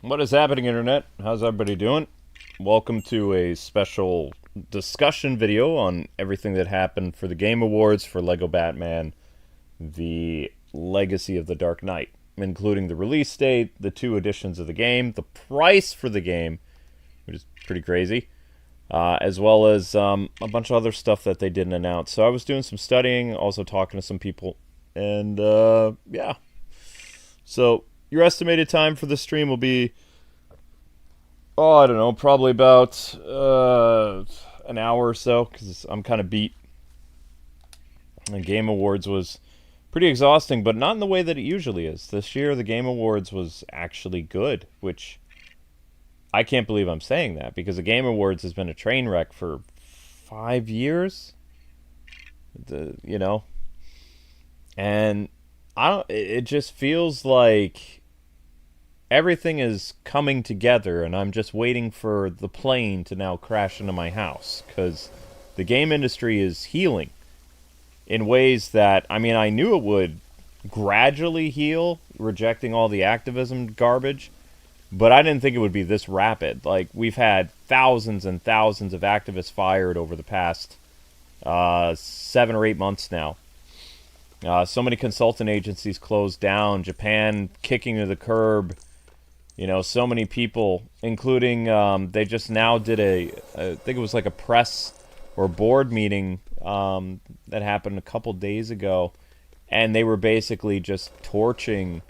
What is happening, Internet? How's everybody doing? Welcome to a special discussion video on everything that happened for the Game Awards for LEGO Batman, the Legacy of the Dark Knight, including the release date, the 2 editions of the game, the price for the game, which is pretty crazy, as well as a bunch of other stuff that they didn't announce. So I was doing some studying, also talking to some people, and yeah. So your estimated time for the stream will be, oh, I don't know, probably about an hour or so, because I'm kind of beat. The Game Awards was pretty exhausting, but not in the way that it usually is. This year, the Game Awards was actually good, which I can't believe I'm saying that, because the Game Awards has been a train wreck for 5 years. And it just feels like everything is coming together, and I'm just waiting for the plane to now crash into my house, because the game industry is healing in ways that, I mean, I knew it would gradually heal, rejecting all the activism garbage, but I didn't think it would be this rapid. Like, we've had thousands and thousands of activists fired over the past 7 or 8 months now. So many consultant agencies closed down, Japan kicking to the curb. So many people, including, they just now did I think it was like a press or board meeting that happened a couple days ago, and they were basically just torching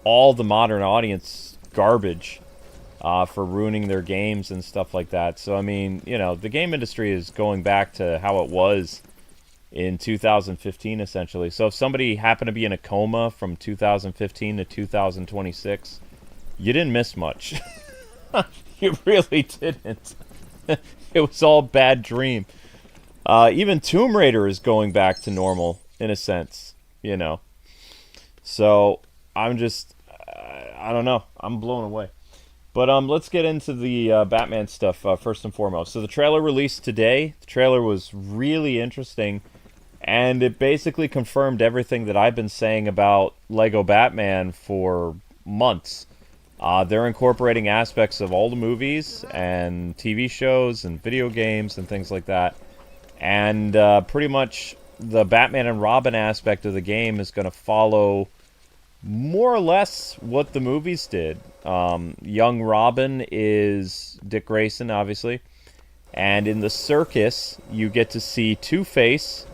all the modern audience garbage for ruining their games and stuff like that. So, I mean, the game industry is going back to how it was in 2015, essentially. So if somebody happened to be in a coma from 2015 to 2026... you didn't miss much. You really didn't. It was all bad dream. Even Tomb Raider is going back to normal, in a sense, So, I'm just, I don't know. I'm blown away. But let's get into the Batman stuff first and foremost. So the trailer released today. The trailer was really interesting, and it basically confirmed everything that I've been saying about LEGO Batman for months. They're incorporating aspects of all the movies and TV shows and video games and things like that. And pretty much the Batman and Robin aspect of the game is going to follow more or less what the movies did. Young Robin is Dick Grayson, obviously. And in the circus, you get to see Two-Face,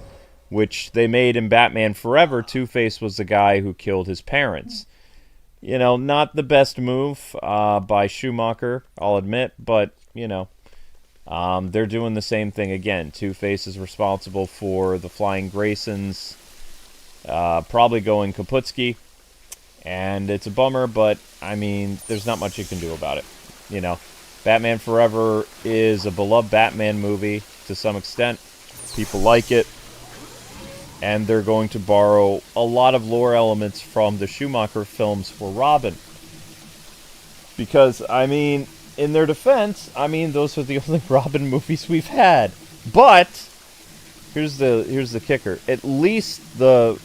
which they made in Batman Forever. Two-Face was the guy who killed his parents. Not the best move by Schumacher, I'll admit, but, they're doing the same thing again. Two-Face is responsible for the Flying Graysons probably going Kaputski, and it's a bummer, but, I mean, there's not much you can do about it, Batman Forever is a beloved Batman movie to some extent. People like it. And they're going to borrow a lot of lore elements from the Schumacher films for Robin. Because, I mean, in their defense, I mean, those are the only Robin movies we've had. But, here's the kicker. At least the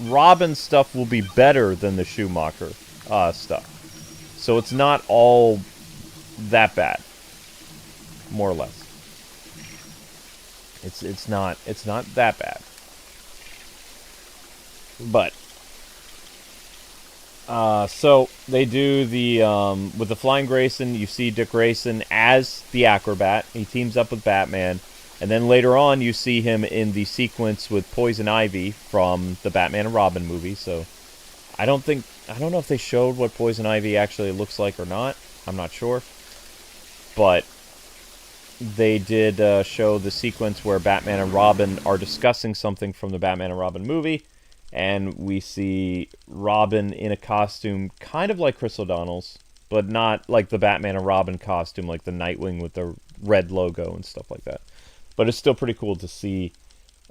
Robin stuff will be better than the Schumacher stuff. So it's not all that bad. More or less. It's not that bad. But, so they do the, with the Flying Grayson, you see Dick Grayson as the Acrobat. He teams up with Batman. And then later on, you see him in the sequence with Poison Ivy from the Batman and Robin movie. So, I don't know if they showed what Poison Ivy actually looks like or not. I'm not sure. But they did show the sequence where Batman and Robin are discussing something from the Batman and Robin movie. And we see Robin in a costume kind of like Chris O'Donnell's, but not like the Batman and Robin costume, like the Nightwing with the red logo and stuff like that. But it's still pretty cool to see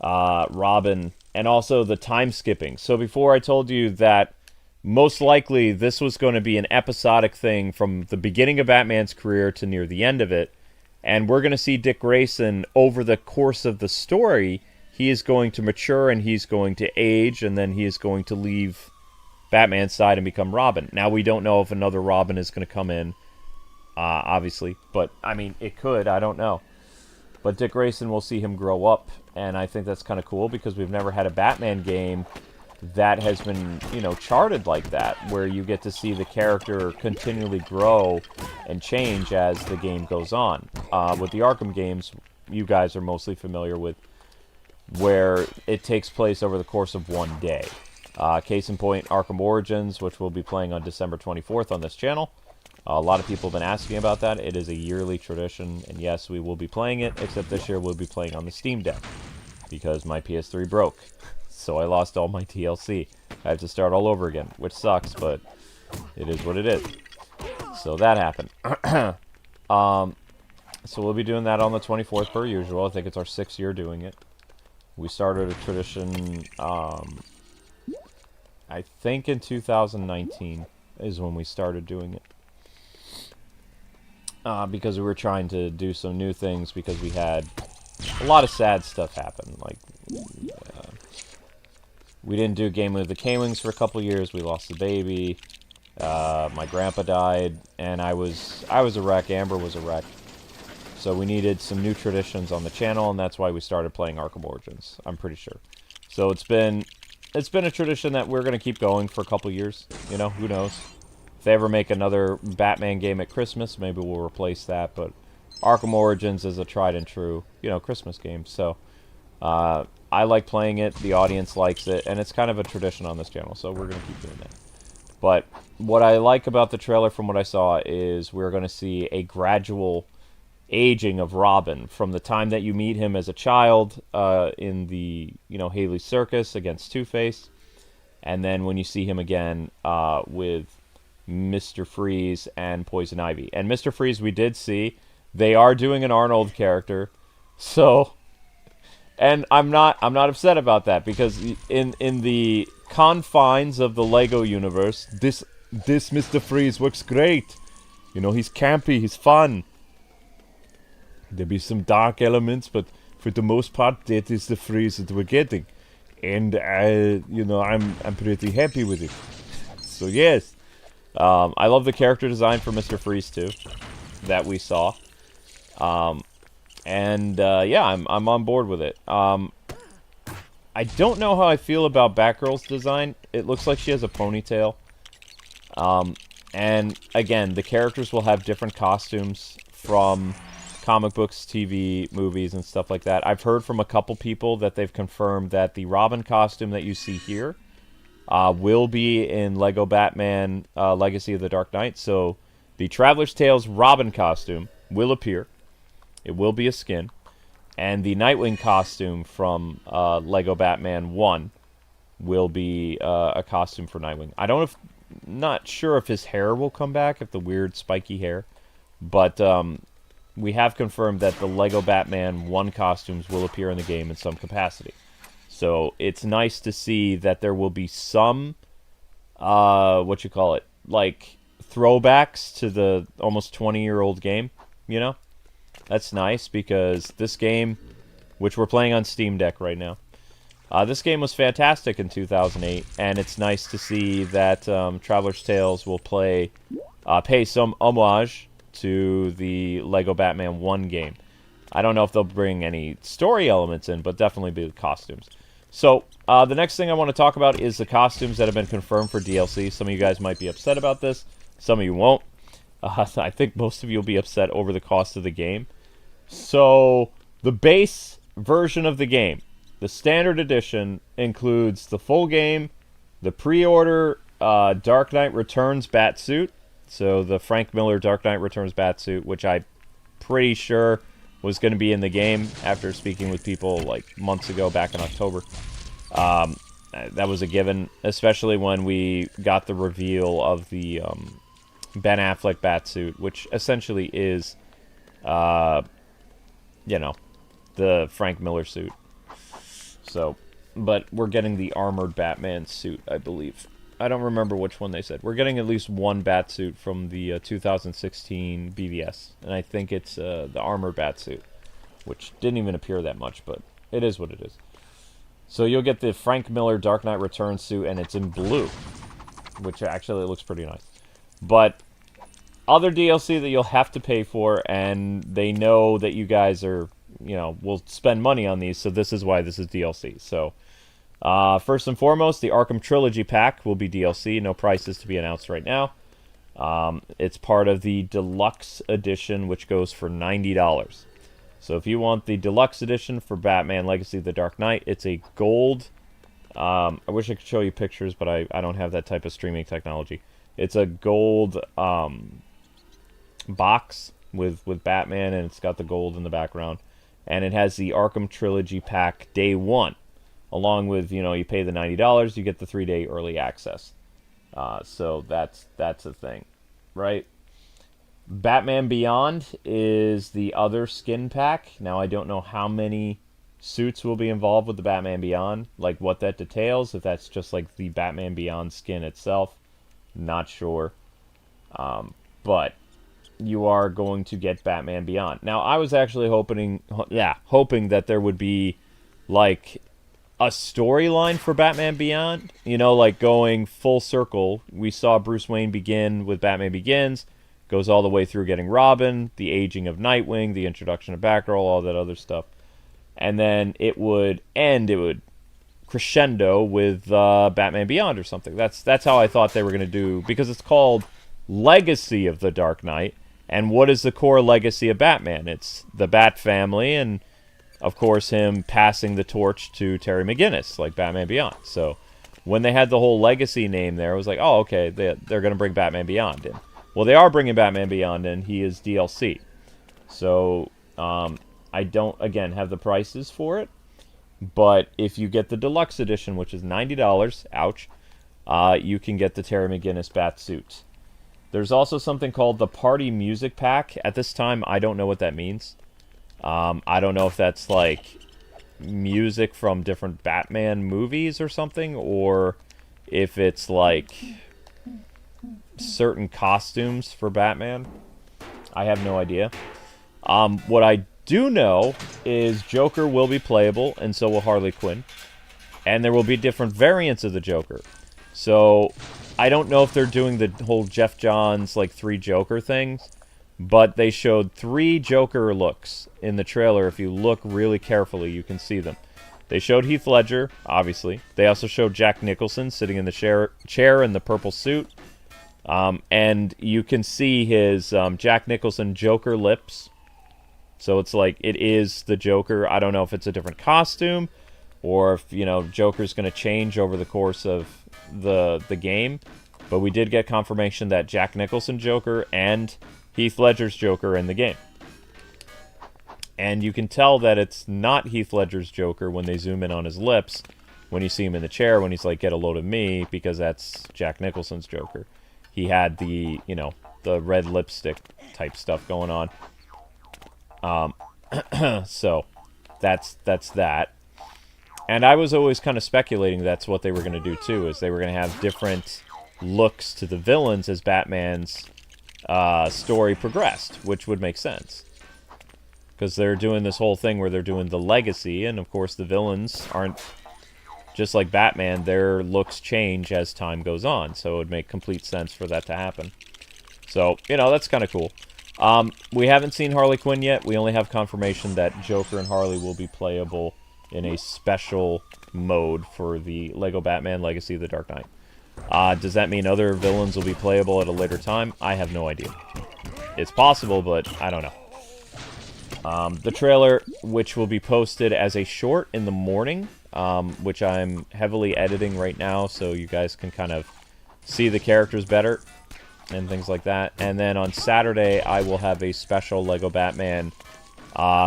Robin, and also the time skipping. So before I told you that most likely this was going to be an episodic thing from the beginning of Batman's career to near the end of it, and we're going to see Dick Grayson over the course of the story. He is going to mature and he's going to age, and then he is going to leave Batman's side and become Robin. Now, we don't know if another Robin is going to come in, obviously. But, I mean, it could. I don't know. But Dick Grayson, will see him grow up. And I think that's kind of cool because we've never had a Batman game that has been, you know, charted like that, where you get to see the character continually grow and change as the game goes on. With the Arkham games, you guys are mostly familiar with, where it takes place over the course of one day. Case in point, Arkham Origins, which we'll be playing on December 24th on this channel. A lot of people have been asking about that. It is a yearly tradition, and yes, we will be playing it, except this year we'll be playing on the Steam Deck, because my PS3 broke. So I lost all my DLC. I have to start all over again, which sucks, but it is what it is. So that happened. So we'll be doing that on the 24th per usual. I think it's our 6th year doing it. We started a tradition, I think in 2019 is when we started doing it. Because we were trying to do some new things, because we had a lot of sad stuff happen. Like, we didn't do Game of the Kwings for a couple years. We lost the baby. My grandpa died, and I was a wreck. Amber was a wreck. So we needed some new traditions on the channel, and that's why we started playing Arkham Origins. I'm pretty sure. So it's been a tradition that we're gonna keep going for a couple years. You know, who knows? If they ever make another Batman game at Christmas, maybe we'll replace that. But Arkham Origins is a tried and true, you know, Christmas game. So I like playing it. The audience likes it, and it's kind of a tradition on this channel. So we're gonna keep doing that. But what I like about the trailer, from what I saw, is we're gonna see a gradual aging of Robin from the time that you meet him as a child in the, you know, Haley Circus against Two-Face, and then when you see him again with Mr. Freeze and Poison Ivy. And Mr. Freeze, we did see they are doing an Arnold character, so, and I'm not upset about that, because in the confines of the Lego universe, this Mr. Freeze works great. You know, he's campy, he's fun. There'll be some dark elements, but for the most part, that is the Freeze that we're getting, and you know, I'm pretty happy with it. So yes, I love the character design for Mr. Freeze too, that we saw, and yeah, I'm on board with it. I don't know how I feel about Batgirl's design. It looks like she has a ponytail, and again, the characters will have different costumes from comic books, TV, movies, and stuff like that. I've heard from a couple people that they've confirmed that the Robin costume that you see here will be in Lego Batman Legacy of the Dark Knight. So the Traveler's Tales Robin costume will appear. It will be a skin. And the Nightwing costume from Lego Batman 1 will be a costume for Nightwing. Not sure if his hair will come back, if the weird spiky hair. But we have confirmed that the Lego Batman 1 costumes will appear in the game in some capacity. So it's nice to see that there will be some, like throwbacks to the almost 20-year-old game, you know? That's nice, because this game, which we're playing on Steam Deck right now, this game was fantastic in 2008, and it's nice to see that Traveler's Tales will pay some homage to the Lego Batman 1 game. I don't know if they'll bring any story elements in, but definitely be the costumes. So, the next thing I want to talk about is the costumes that have been confirmed for DLC. Some of you guys might be upset about this. Some of you won't. I think most of you will be upset over the cost of the game. So, the base version of the game, the standard edition, includes the full game, the pre-order Dark Knight Returns Batsuit. So the Frank Miller Dark Knight Returns Batsuit, which I'm pretty sure was going to be in the game after speaking with people like months ago, back in October. That was a given, especially when we got the reveal of the Ben Affleck Batsuit, which essentially is, you know, the Frank Miller suit. So, but we're getting the armored Batman suit, I believe. I don't remember which one they said. We're getting at least one Batsuit from the 2016 BVS, and I think it's the armored Batsuit, which didn't even appear that much, but it is what it is. So you'll get the Frank Miller Dark Knight Returns suit, and it's in blue. which actually looks pretty nice. But other DLC that you'll have to pay for, and they know that you guys are, will spend money on these, so this is why this is DLC. So, first and foremost, the Arkham Trilogy pack will be DLC. No prices to be announced right now. It's part of the Deluxe Edition, which goes for $90. So if you want the Deluxe Edition for Batman Legacy of the Dark Knight, it's a gold. I wish I could show you pictures, but I don't have that type of streaming technology. It's a gold box with Batman, and it's got the gold in the background. And it has the Arkham Trilogy pack Day 1. Along with, you pay the $90, you get the 3-day early access. So that's a thing, right? Batman Beyond is the other skin pack. Now, I don't know how many suits will be involved with the Batman Beyond, like what that details, if that's just like the Batman Beyond skin itself. Not sure. But you are going to get Batman Beyond. Now, I was actually hoping that there would be like a storyline for Batman Beyond, like going full circle. We saw Bruce Wayne begin with Batman Begins, goes all the way through getting Robin, the aging of Nightwing, the introduction of Batgirl, all that other stuff. And then it would crescendo with Batman Beyond or something. That's how I thought they were going to do, because it's called Legacy of the Dark Knight. And what is the core legacy of Batman? It's the Bat family, and of course him passing the torch to Terry McGinnis, like Batman Beyond. So when they had the whole legacy name there, I was like, oh, okay, they're going to bring Batman Beyond in. Well, they are bringing Batman Beyond in. He is DLC. So I don't, again, have the prices for it. But if you get the Deluxe Edition, which is $90, ouch, you can get the Terry McGinnis Bat suit. There's also something called the Party Music Pack. At this time, I don't know what that means. I don't know if that's like music from different Batman movies or something, or if it's like certain costumes for Batman. I have no idea. What I do know is Joker will be playable, and so will Harley Quinn. And there will be different variants of the Joker. So I don't know if they're doing the whole Jeff Johns, like, 3 Joker things, but they showed 3 Joker looks in the trailer. If you look really carefully, you can see them. They showed Heath Ledger, obviously. They also showed Jack Nicholson sitting in the chair in the purple suit. And you can see his Jack Nicholson Joker lips. So it's like, it is the Joker. I don't know if it's a different costume, or if, Joker's going to change over the course of the game. But we did get confirmation that Jack Nicholson Joker and Heath Ledger's Joker are in the game. And you can tell that it's not Heath Ledger's Joker when they zoom in on his lips, when you see him in the chair, when he's like, get a load of me, because that's Jack Nicholson's Joker. He had the, the red lipstick type stuff going on. So that's that. And I was always kind of speculating that's what they were going to do too, is they were going to have different looks to the villains as Batman's story progressed, which would make sense. Because they're doing this whole thing where they're doing the legacy, and of course the villains aren't just like Batman. Their looks change as time goes on, so it would make complete sense for that to happen. So, that's kind of cool. We haven't seen Harley Quinn yet. We only have confirmation that Joker and Harley will be playable in a special mode for the Lego Batman Legacy of the Dark Knight. Does that mean other villains will be playable at a later time? I have no idea. It's possible, but I don't know. The trailer, which will be posted as a short in the morning, which I'm heavily editing right now, so you guys can kind of see the characters better and things like that. And then on Saturday, I will have a special Lego Batman,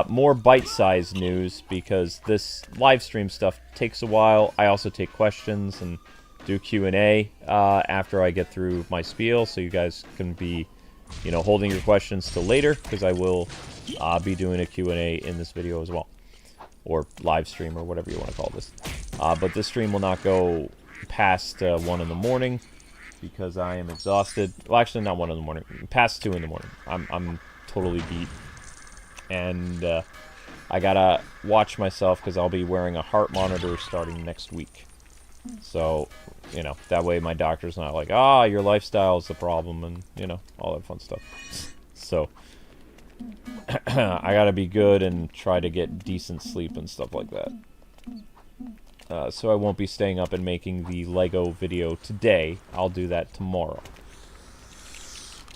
more bite-sized news, because this live stream stuff takes a while. I also take questions and do Q&A after I get through my spiel, so you guys can be, holding your questions till later, because I will be doing a Q&A in this video as well, or live stream, or whatever you want to call this. But this stream will not go past 1 in the morning, because I am exhausted. Well, actually, not 1 in the morning. Past 2 in the morning. I'm totally beat. And I gotta watch myself, because I'll be wearing a heart monitor starting next week. So, you know, that way my doctor's not like, ah, your lifestyle is the problem, and, you know, all that fun stuff. So, I gotta be good and try to get decent sleep and stuff like that. So I won't be staying up and making the Lego video today. I'll do that tomorrow.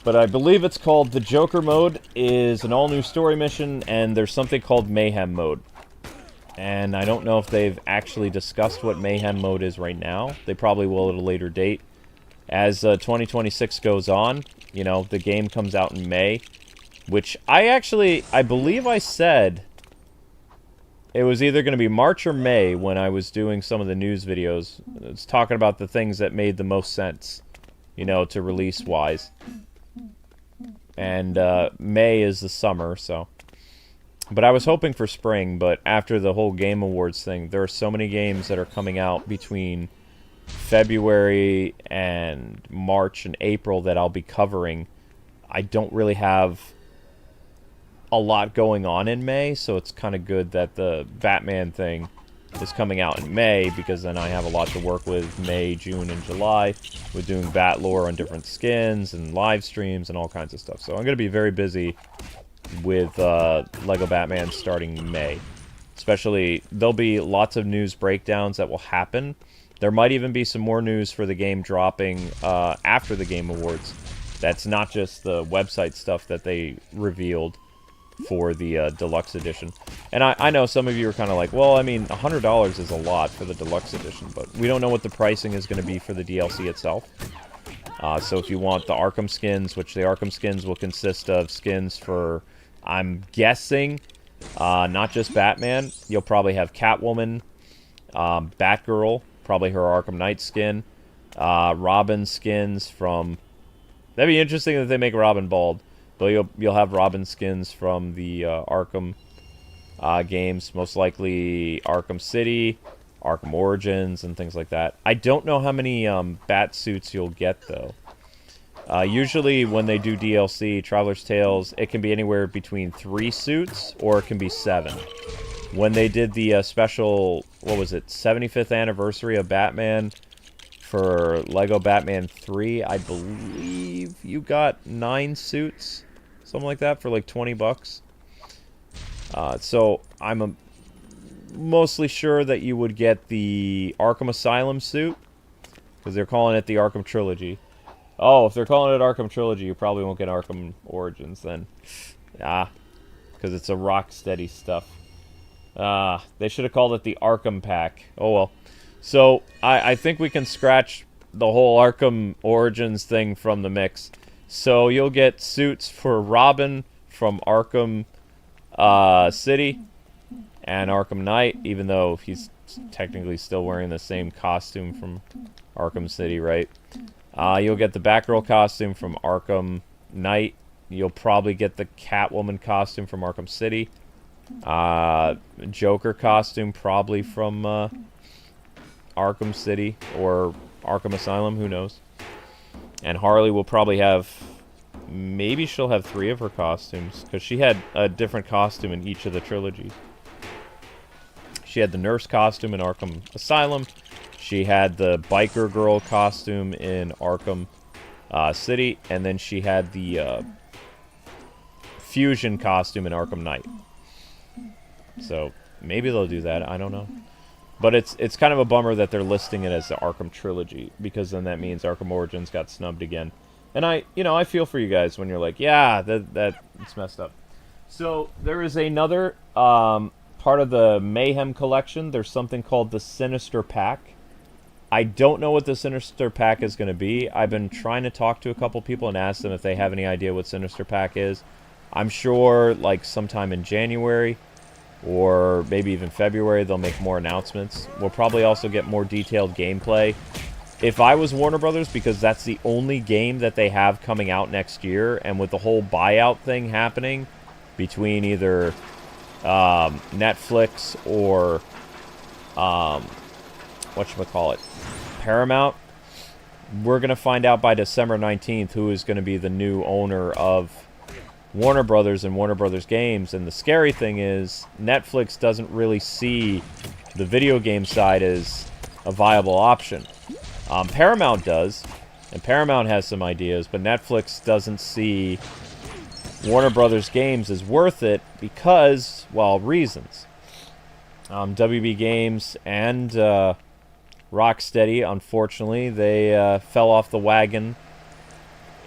But I believe it's called the Joker mode, is an all-new story mission, and there's something called Mayhem mode. And I don't know if they've actually discussed what Mayhem mode is right now. They probably will at a later date. As 2026 goes on, you know, the game comes out in May, which I believe I said it was either going to be March or May when I was doing some of the news videos. It's talking about the things that made the most sense, you know, to release-wise. And May is the summer, so... But I was hoping for spring, but after the whole Game Awards thing, there are so many games that are coming out between February and March and April that I'll be covering. I don't really have a lot going on in May, so it's kind of good that the Batman thing is coming out in May, because then I have a lot to work with May, June, and July with doing bat lore on different skins and live streams and all kinds of stuff. So I'm going to be very busy with Lego Batman starting May. Especially, there'll be lots of news breakdowns that will happen. There might even be some more news for the game dropping after the Game Awards. That's not just the website stuff that they revealed for the Deluxe Edition. And I know some of you are kind of like, well, I mean, $100 is a lot for the Deluxe Edition, but we don't know what the pricing is going to be for the DLC itself. So if you want the Arkham skins, which the Arkham skins will consist of skins for, I'm guessing, not just Batman. You'll probably have Catwoman, Batgirl, probably her Arkham Knight skin, Robin skins from... That'd be interesting if they make Robin bald. But you'll have Robin skins from the Arkham games, most likely Arkham City, Arkham Origins, and things like that. I don't know how many bat suits you'll get, though. Usually when they do DLC, Traveler's Tales, it can be anywhere between 3 suits, or it can be 7. When they did the special, what was it, 75th anniversary of Batman for Lego Batman 3, I believe you got 9 suits. Something like that for like 20 bucks. So I'm mostly sure that you would get the Arkham Asylum suit, because they're calling it the Arkham Trilogy. Oh, if they're calling it Arkham Trilogy, you probably won't get Arkham Origins then. Because it's a Rocksteady stuff. They should have called it the Arkham Pack. Oh well. So I think we can scratch the whole Arkham Origins thing from the mix. So you'll get suits for Robin from Arkham City and Arkham Knight, even though he's technically still wearing the same costume from Arkham City, right? You'll get the Batgirl costume from Arkham Knight. You'll probably get the Catwoman costume from Arkham City. Joker costume probably from Arkham City or Arkham Asylum, who knows? And Harley will probably have, maybe she'll have 3 of her costumes, because she had a different costume in each of the trilogies. She had the nurse costume in Arkham Asylum. She had the biker girl costume in Arkham City. And then she had the fusion costume in Arkham Knight. So maybe they'll do that. I don't know. But it's kind of a bummer that they're listing it as the Arkham Trilogy, because then that means Arkham Origins got snubbed again. And I feel for you guys when you're like, yeah, it's messed up. So there is another part of the Mayhem collection. There's something called the Sinister Pack. I don't know what the Sinister Pack is going to be. I've been trying to talk to a couple people and ask them if they have any idea what Sinister Pack is. I'm sure like sometime in January or maybe even February they'll make more announcements. We'll probably also get more detailed gameplay. If I was Warner Brothers, because that's the only game that they have coming out next year, and with the whole buyout thing happening between either Netflix or whatchamacallit, Paramount, we're going to find out by December 19th who is going to be the new owner of Warner Brothers and Warner Brothers Games. And the scary thing is Netflix doesn't really see the video game side as a viable option. Paramount does, and Paramount has some ideas, but Netflix doesn't see Warner Brothers games as worth it because, well, reasons. WB Games and Rocksteady, unfortunately, they fell off the wagon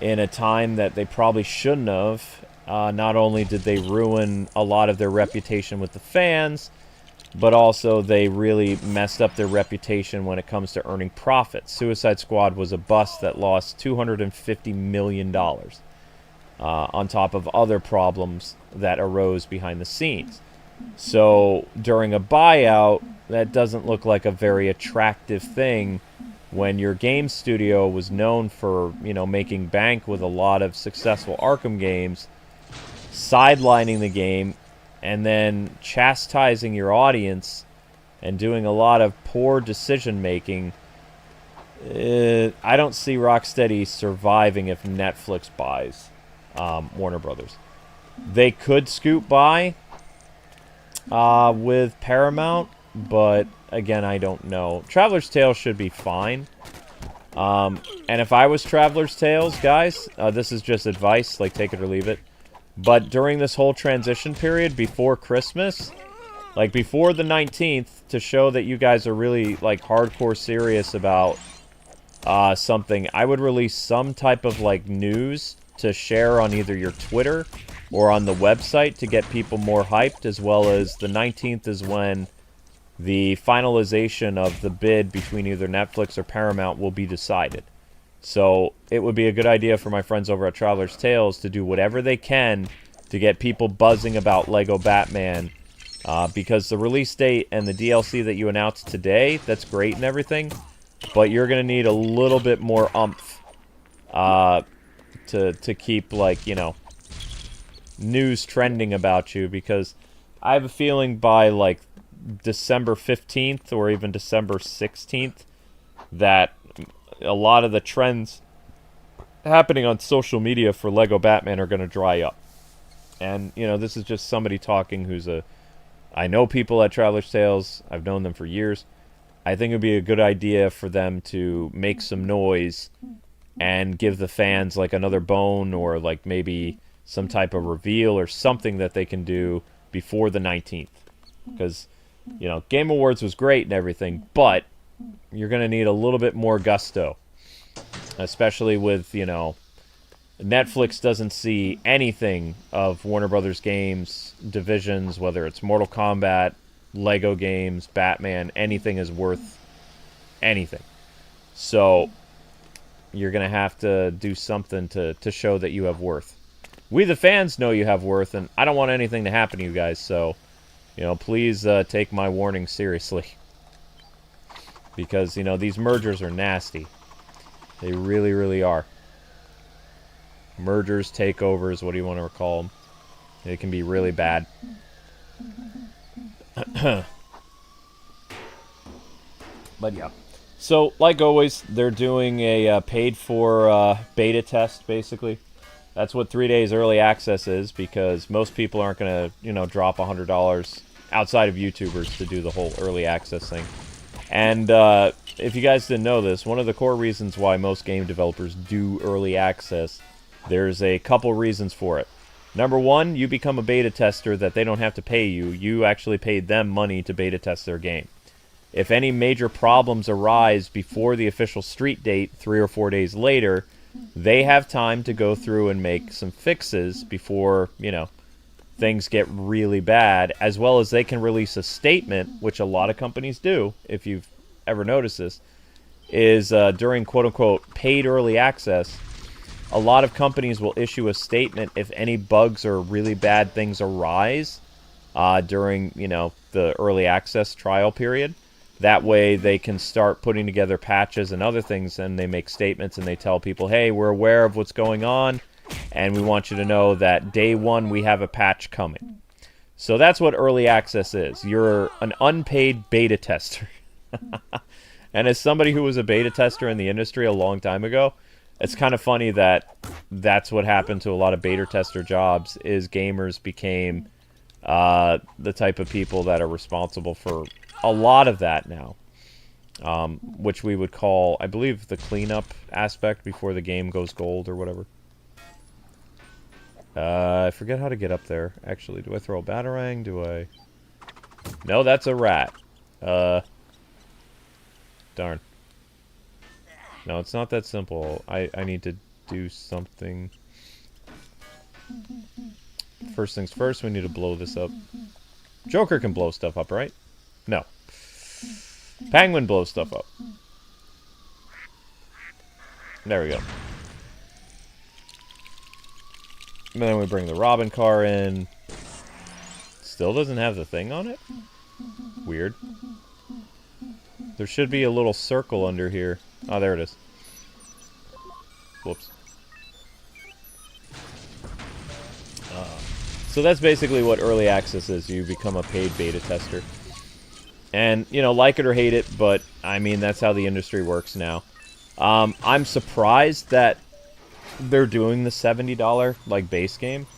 in a time that they probably shouldn't have. Not only did they ruin a lot of their reputation with the fans, but also they really messed up their reputation when it comes to earning profits. Suicide Squad was a bust that lost $250 million, on top of other problems that arose behind the scenes. So during a buyout, that doesn't look like a very attractive thing when your game studio was known for, making bank with a lot of successful Arkham games, sidelining the game, and then chastising your audience and doing a lot of poor decision-making. I don't see Rocksteady surviving if Netflix buys Warner Brothers. They could scoot by with Paramount, but again, I don't know. Traveler's Tales should be fine. And if I was Traveler's Tales, guys, this is just advice, like take it or leave it. But during this whole transition period before Christmas, like before the 19th, to show that you guys are really like hardcore serious about something, I would release some type of like news to share on either your Twitter or on the website to get people more hyped, as well as the 19th is when the finalization of the bid between either Netflix or Paramount will be decided. So it would be a good idea for my friends over at Traveler's Tales to do whatever they can to get people buzzing about Lego Batman, because the release date and the DLC that you announced today, that's great and everything, but you're going to need a little bit more oomph to keep, like, news trending about you, because I have a feeling by, like, December 15th or even December 16th that a lot of the trends happening on social media for Lego Batman are going to dry up. And, this is just somebody talking I know people at Traveler's Tales. I've known them for years. I think it would be a good idea for them to make some noise and give the fans, like, another bone or, like, maybe some type of reveal or something that they can do before the 19th. Because, Game Awards was great and everything, but you're going to need a little bit more gusto. Especially with, Netflix doesn't see anything of Warner Brothers games, divisions, whether it's Mortal Kombat, Lego games, Batman, anything is worth anything. So you're going to have to do something to show that you have worth. We, the fans, know you have worth, and I don't want anything to happen to you guys, so, please take my warning seriously. Because, these mergers are nasty. They really, really are. Mergers, takeovers, what do you want to call them? It can be really bad. But yeah. So, like always, they're doing a paid-for beta test, basically. That's what 3 days early access is, because most people aren't going to, drop $100 outside of YouTubers to do the whole early access thing. And if you guys didn't know this, one of the core reasons why most game developers do early access, there's a couple reasons for it. Number one, you become a beta tester that they don't have to pay you. You actually paid them money to beta test their game. If any major problems arise before the official street date, 3 or 4 days later, they have time to go through and make some fixes before, things get really bad, as well as they can release a statement, which a lot of companies do, if you've ever noticed this, is during quote-unquote paid early access, a lot of companies will issue a statement if any bugs or really bad things arise during, the early access trial period. That way they can start putting together patches and other things, and they make statements and they tell people, hey, we're aware of what's going on, and we want you to know that day one we have a patch coming. So that's what early access is. You're an unpaid beta tester. And as somebody who was a beta tester in the industry a long time ago, it's kind of funny that that's what happened to a lot of beta tester jobs, is gamers became the type of people that are responsible for a lot of that now. which we would call, I believe, the cleanup aspect before the game goes gold or whatever. I forget how to get up there. Actually, do I throw a batarang? Do I... No, that's a rat. Darn. No, it's not that simple. I need to do something. First things first, we need to blow this up. Joker can blow stuff up, right? No. Penguin blows stuff up. There we go. And then we bring the Robin car in. Still doesn't have the thing on it? Weird. There should be a little circle under here. Oh, there it is. Whoops. So that's basically what early access is. You become a paid beta tester. And, you know, like it or hate it, but, I mean, that's how the industry works now. I'm surprised that they're doing the $70, like, base game,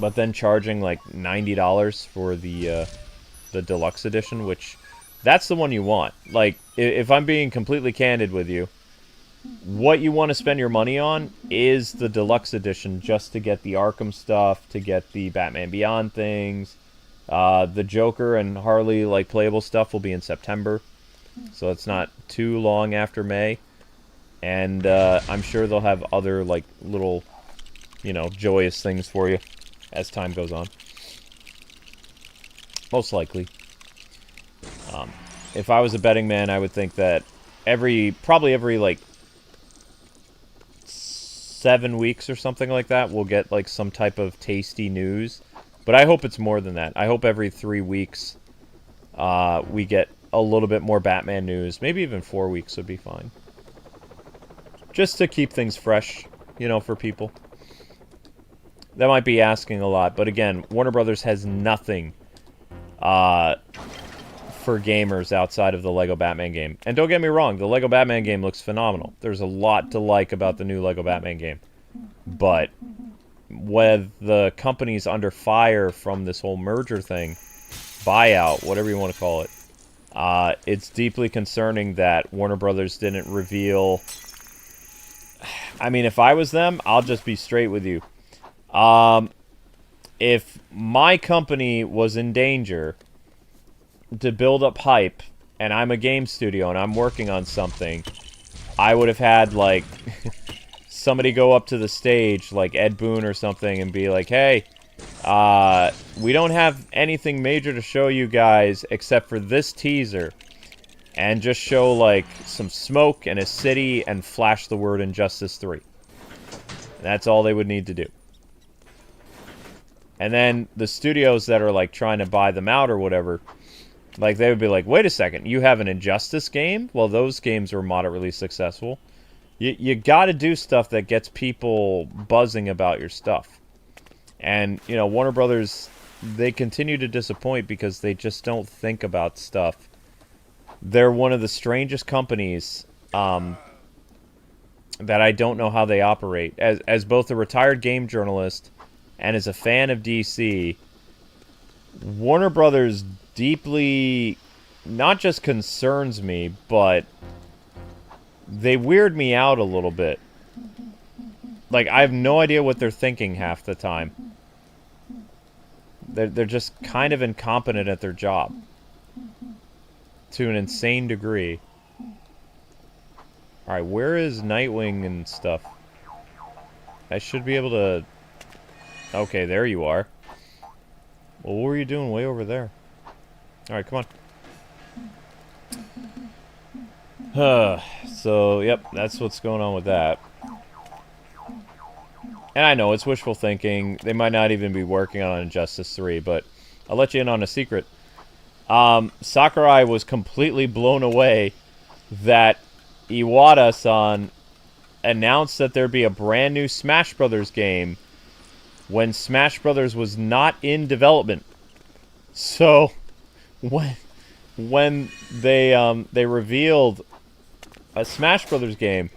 but then charging, like, $90 for the deluxe edition, which, that's the one you want. Like, if I'm being completely candid with you, what you want to spend your money on is the deluxe edition just to get the Arkham stuff, to get the Batman Beyond things. The Joker and Harley, like, playable stuff will be in September, so it's not too long after May. And I'm sure they'll have other, like, little, you know, joyous things for you as time goes on. Most likely. If I was a betting man, I would think that probably every, like, 7 weeks or something like that, we'll get, like, some type of tasty news. But I hope it's more than that. I hope every 3 weeks we get a little bit more Batman news. Maybe even 4 weeks would be fine. Just to keep things fresh, you know, for people. That might be asking a lot. But again, Warner Brothers has nothing for gamers outside of the Lego Batman game. And don't get me wrong, the Lego Batman game looks phenomenal. There's a lot to like about the new Lego Batman game. But with the companies under fire from this whole merger thing, buyout, whatever you want to call it, it's deeply concerning that Warner Brothers didn't reveal... I mean, if I was them, I'll just be straight with you. If my company was in danger to build up hype, and I'm a game studio and I'm working on something, I would have had, like, somebody go up to the stage, like Ed Boon or something, and be like, hey, we don't have anything major to show you guys except for this teaser. And just show, like, some smoke and a city and flash the word Injustice 3. That's all they would need to do. And then the studios that are, like, trying to buy them out or whatever, like, they would be like, wait a second, you have an Injustice game? Well, those games were moderately successful. You gotta do stuff that gets people buzzing about your stuff. And, you know, Warner Brothers, they continue to disappoint because they just don't think about stuff. They're one of the strangest companies that I don't know how they operate. As both a retired game journalist and as a fan of DC, Warner Brothers deeply not just concerns me, but they weird me out a little bit. Like, I have no idea what they're thinking half the time. They're just kind of incompetent at their job. To an insane degree. Alright, where is Nightwing and stuff? I should be able to... Okay, there you are. Well, what were you doing way over there? Alright, come on. So, yep, that's what's going on with that. And I know, it's wishful thinking. They might not even be working on Injustice 3, but I'll let you in on a secret. Sakurai was completely blown away that Iwata-san announced that there'd be a brand new Smash Brothers game when Smash Brothers was not in development. So, when they revealed a Smash Brothers game,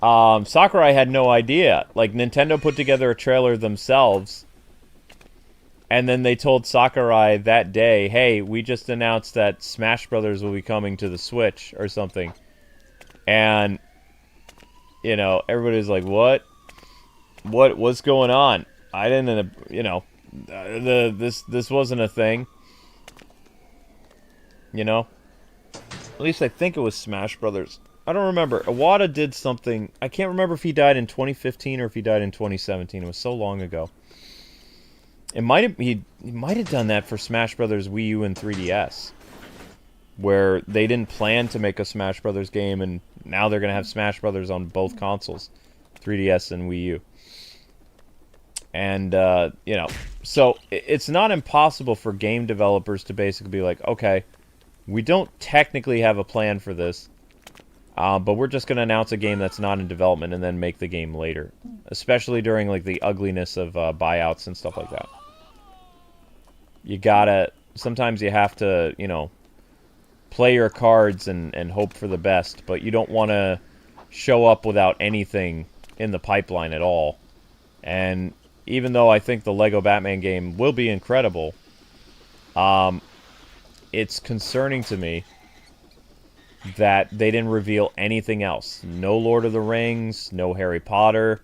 Sakurai had no idea. Like, Nintendo put together a trailer themselves, And then they told Sakurai that day, hey, we just announced that Smash Brothers will be coming to the Switch or something. And, you know, everybody's like, what? What's going on? I didn't, you know, this wasn't a thing. You know? At least I think it was Smash Brothers. I don't remember. Iwata did something. I can't remember if he died in 2015 or if he died in 2017. It was so long ago. It might have he might have done that for Smash Brothers Wii U and 3DS, where they didn't plan to make a Smash Brothers game, and now they're gonna have Smash Brothers on both consoles, 3DS and Wii U. And you know, so it's not impossible for game developers to basically be like, okay, we don't technically have a plan for this, but we're just gonna announce a game that's not in development and then make the game later, especially during like the ugliness of buyouts and stuff like that. You gotta, sometimes you have to, you know, play your cards and hope for the best, but you don't want to show up without anything in the pipeline at all. And even though I think the Lego Batman game will be incredible, it's concerning to me that they didn't reveal anything else. No Lord of the Rings, no Harry Potter.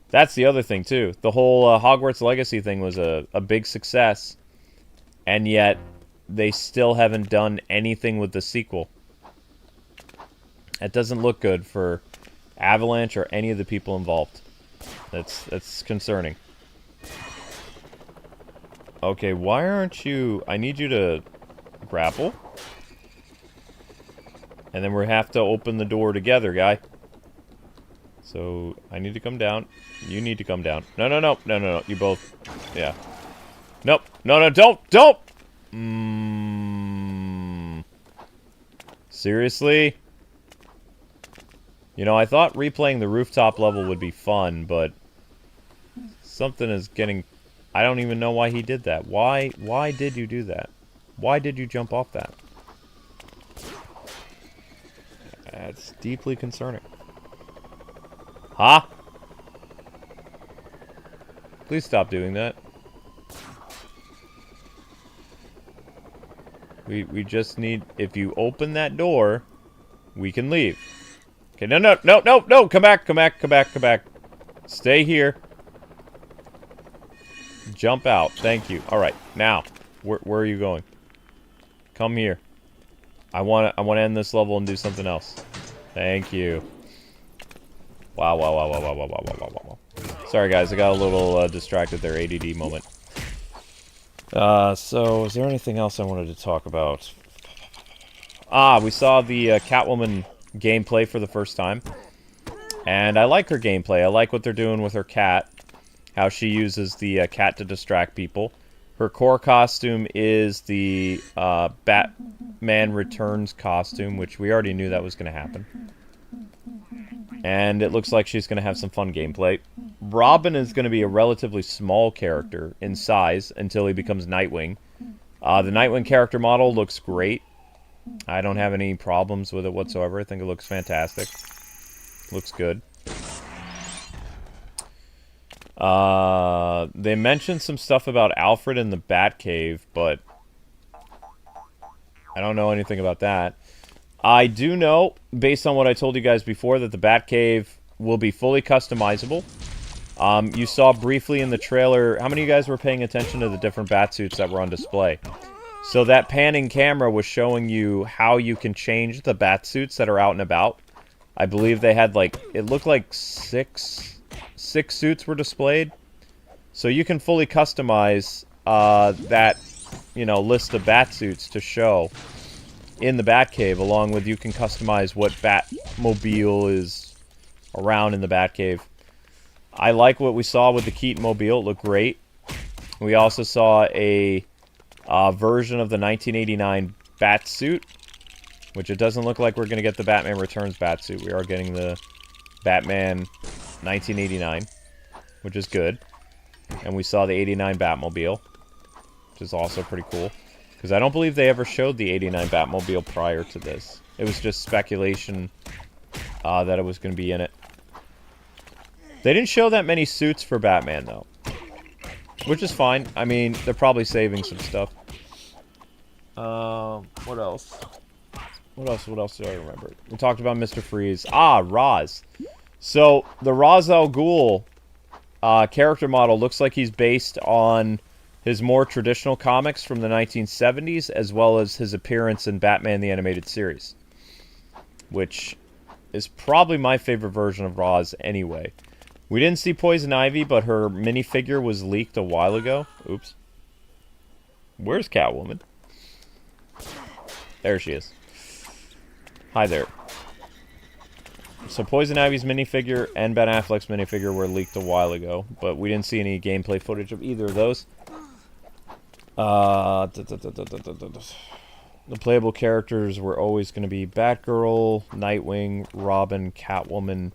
That's the other thing, too. The whole Hogwarts Legacy thing was a big success, and yet they still haven't done anything with the sequel. That doesn't look good for Avalanche or any of the people involved. That's concerning. Okay, why aren't you... I need you to grapple. And then we have to open the door together, guy. So, I need to come down. You need to come down. No. You both... Yeah. Nope. No, don't! Seriously? You know, I thought replaying the rooftop level would be fun, but... something is getting... I don't even know why he did that. Why did you do that? Why did you jump off that? That's deeply concerning. Huh? Please stop doing that. We just need... If you open that door, we can leave. Okay, no! Come back. Stay here. Jump out. Thank you. Alright, now. Where are you going? Come here. I wanna end this level and do something else. Thank you. Wow. Sorry guys, I got a little distracted there. ADD moment. So, is there anything else I wanted to talk about? We saw the Catwoman gameplay for the first time. And I like her gameplay. I like what they're doing with her cat. How she uses the cat to distract people. Her core costume is the Batman Returns costume, which we already knew that was going to happen. And it looks like she's going to have some fun gameplay. Robin is going to be a relatively small character in size until he becomes Nightwing. The Nightwing character model looks great. I don't have any problems with it whatsoever. I think it looks fantastic. Looks good. They mentioned some stuff about Alfred in the Batcave, but I don't know anything about that. I do know, based on what I told you guys before, that the Batcave will be fully customizable. You saw briefly in the trailer, how many of you guys were paying attention to the different Batsuits that were on display? So that panning camera was showing you how you can change the Batsuits that are out and about. I believe they had, like, it looked like six suits were displayed. So you can fully customize that, you know, list of Batsuits to show in the Batcave, along with you can customize what Batmobile is around in the Batcave. I like what we saw with the Keaton Mobile. It looked great. We also saw a version of the 1989 Batsuit, which it doesn't look like we're going to get the Batman Returns Batsuit. We are getting the Batman 1989, which is good. And we saw the 89 Batmobile, which is also pretty cool. Because I don't believe they ever showed the 89 Batmobile prior to this. It was just speculation that it was going to be in it. They didn't show that many suits for Batman, though. which is fine. I mean, they're probably saving some stuff. What else? What else do I remember? We talked about Mr. Freeze. Ah, Roz. So, the Ra's al Ghul character model looks like he's based on his more traditional comics from the 1970s, as well as his appearance in Batman the Animated Series, which is probably my favorite version of Ra's anyway. We didn't see Poison Ivy, but her minifigure was leaked a while ago. Oops. Where's Catwoman? There she is. Hi there. So Poison Ivy's minifigure and Ben Affleck's minifigure were leaked a while ago, but we didn't see any gameplay footage of either of those. The playable characters were always going to be Batgirl, Nightwing, Robin, Catwoman,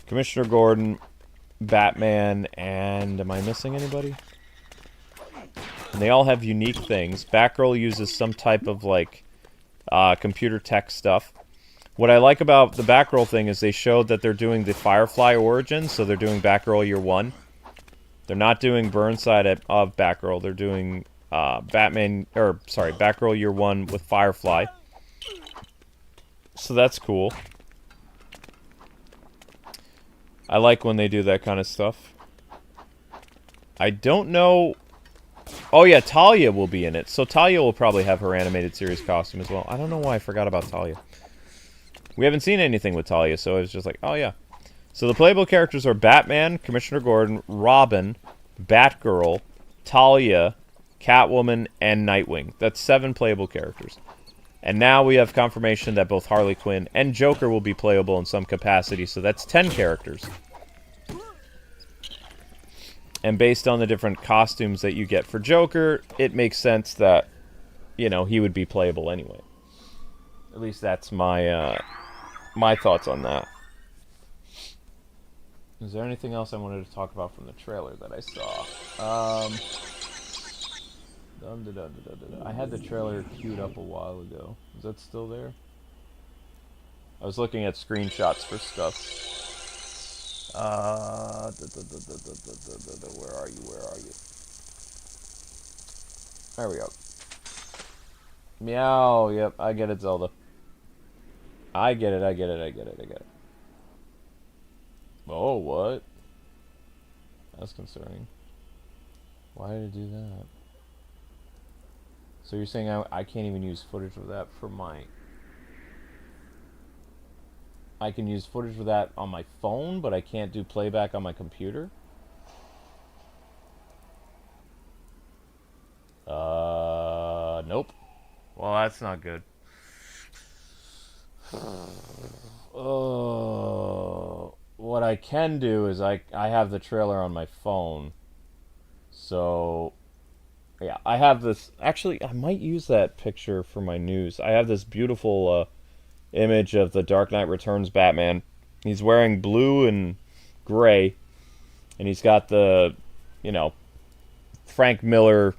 Commissioner Gordon, Batman, and am I missing anybody? And they all have unique things. Batgirl uses some type of, like, computer tech stuff. What I like about the Batgirl thing is they showed that they're doing the Firefly origin, so they're doing Batgirl Year 1. They're not doing Burnside of Batgirl, they're doing Batgirl Year 1 with Firefly. So that's cool. I like when they do that kind of stuff. I don't know... Oh yeah, Talia will be in it. So Talia will probably have her animated series costume as well. I don't know why I forgot about Talia. We haven't seen anything with Talia, so it was just like, oh yeah. So the playable characters are Batman, Commissioner Gordon, Robin, Batgirl, Talia, Catwoman, and Nightwing. That's 7 playable characters. And now we have confirmation that both Harley Quinn and Joker will be playable in some capacity, so that's 10 characters. And based on the different costumes that you get for Joker, it makes sense that, you know, he would be playable anyway. At least that's my my thoughts on that. Is there anything else I wanted to talk about from the trailer that I saw? I had the trailer queued up a while ago. Is that still there? I was looking at screenshots for stuff. Where are you? Where are you? There we go. Meow, yep, I get it, Zelda. I get it. Oh, what? That's concerning. Why did it do that? So you're saying I can't even use footage of that for my... I can use footage of that on my phone, but I can't do playback on my computer? Nope. Well, that's not good. What I can do is I have the trailer on my phone. So, yeah, I have this... Actually, I might use that picture for my news. I have this beautiful image of the Dark Knight Returns Batman. He's wearing blue and gray. And he's got the, you know, Frank Miller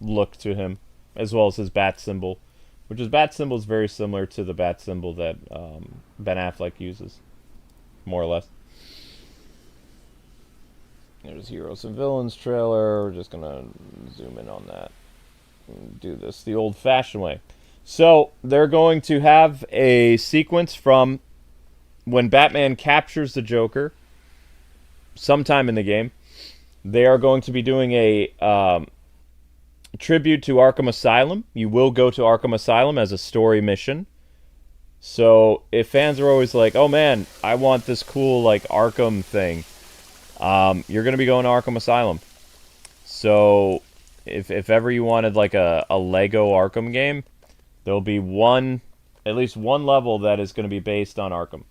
look to him, as well as his bat symbol, which his bat symbol is very similar to the bat symbol that Ben Affleck uses, more or less. There's Heroes and Villains trailer. We're just gonna zoom in on that and do this the old-fashioned way. So they're going to have a sequence from when Batman captures the Joker sometime in the game. They are going to be doing a tribute to Arkham Asylum. You will go to Arkham Asylum as a story mission. So if fans are always like, oh man, I want this cool like Arkham thing, you're going to be going to Arkham Asylum. So if ever you wanted like a Lego Arkham game, there'll be at least one level that is going to be based on Arkham.